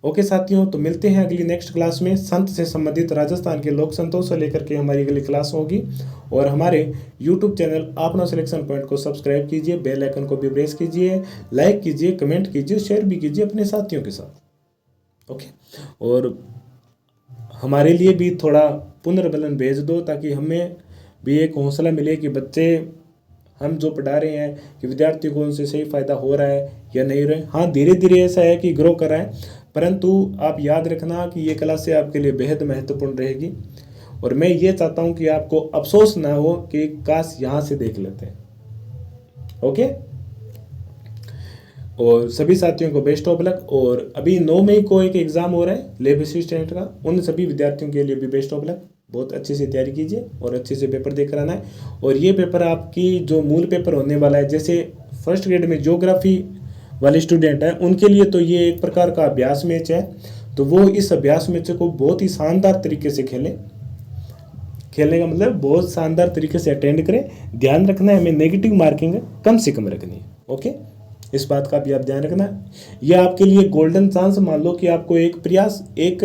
ओके साथियों, तो मिलते हैं अगली नेक्स्ट क्लास में। संत से संबंधित राजस्थान के लोक संतों से लेकर के हमारी अगली क्लास होगी। और हमारे यूट्यूब चैनल अपना सिलेक्शन पॉइंट को सब्सक्राइब कीजिए, बेल आइकन को भी प्रेस कीजिए, लाइक कीजिए, कमेंट कीजिए, शेयर भी कीजिए अपने साथियों के साथ। ओके, और हमारे लिए भी थोड़ा पुनर्बलन भेज दो ताकि हमें भी एक हौसला मिले कि बच्चे हम जो पढ़ा रहे हैं कि विद्यार्थी को उनसे सही फायदा हो रहा है या नहीं हो रहा है। हाँ, धीरे धीरे ऐसा है कि ग्रो कर रहा है, परंतु आप याद रखना कि ये क्लासें आपके लिए बेहद महत्वपूर्ण रहेगी। और मैं ये चाहता हूँ कि आपको अफसोस ना हो कि काश यहाँ से देख लेते हैं। ओके, और सभी साथियों को बेस्ट ऑफ लक। और अभी 9 मई को एक एग्ज़ाम हो रहा है लैब असिस्टेंट का, उन सभी विद्यार्थियों के लिए भी बेस्ट ऑफ लक। बहुत अच्छे से तैयारी कीजिए और अच्छे से पेपर देकर आना है। और ये पेपर आपकी जो मूल पेपर होने वाला है, जैसे फर्स्ट ग्रेड में ज्योग्राफी वाले स्टूडेंट हैं उनके लिए तो ये एक प्रकार का अभ्यास मैच है, तो वो इस अभ्यास मैच को बहुत ही शानदार तरीके से खेलने का मतलब बहुत शानदार तरीके से अटेंड करें। ध्यान रखना है, हमें नेगेटिव मार्किंग कम से कम रखनी है। ओके, इस बात का भी आप ध्यान रखना। यह आपके लिए गोल्डन चांस मान लो कि आपको एक प्रयास, एक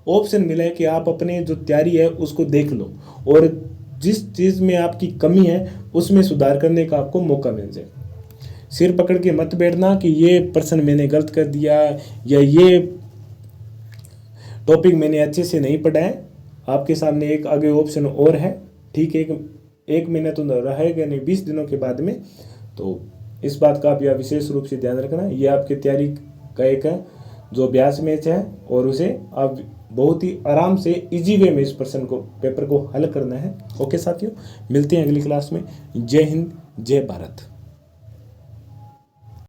ऑप्शन मिला है कि आप अपने जो तैयारी है उसको देख लो और जिस चीज़ में आपकी कमी है उसमें सुधार करने का आपको मौका मिल जाए। सिर पकड़ के मत बैठना कि ये प्रश्न मैंने गलत कर दिया या ये टॉपिक मैंने अच्छे से नहीं पढ़ा है। आपके सामने एक आगे ऑप्शन और है, ठीक है, एक महीना तो रहेगा नहीं, 20 दिनों के बाद में। तो इस बात का भी आप विशेष रूप से ध्यान रखना। ये आपकी तैयारी का एक जो अभ्यास मैच है और उसे आप बहुत ही आराम से इजी वे में इस प्रश्न को पेपर को हल करना है। ओके साथियों, मिलते हैं अगली क्लास में। जय हिंद, जय भारत।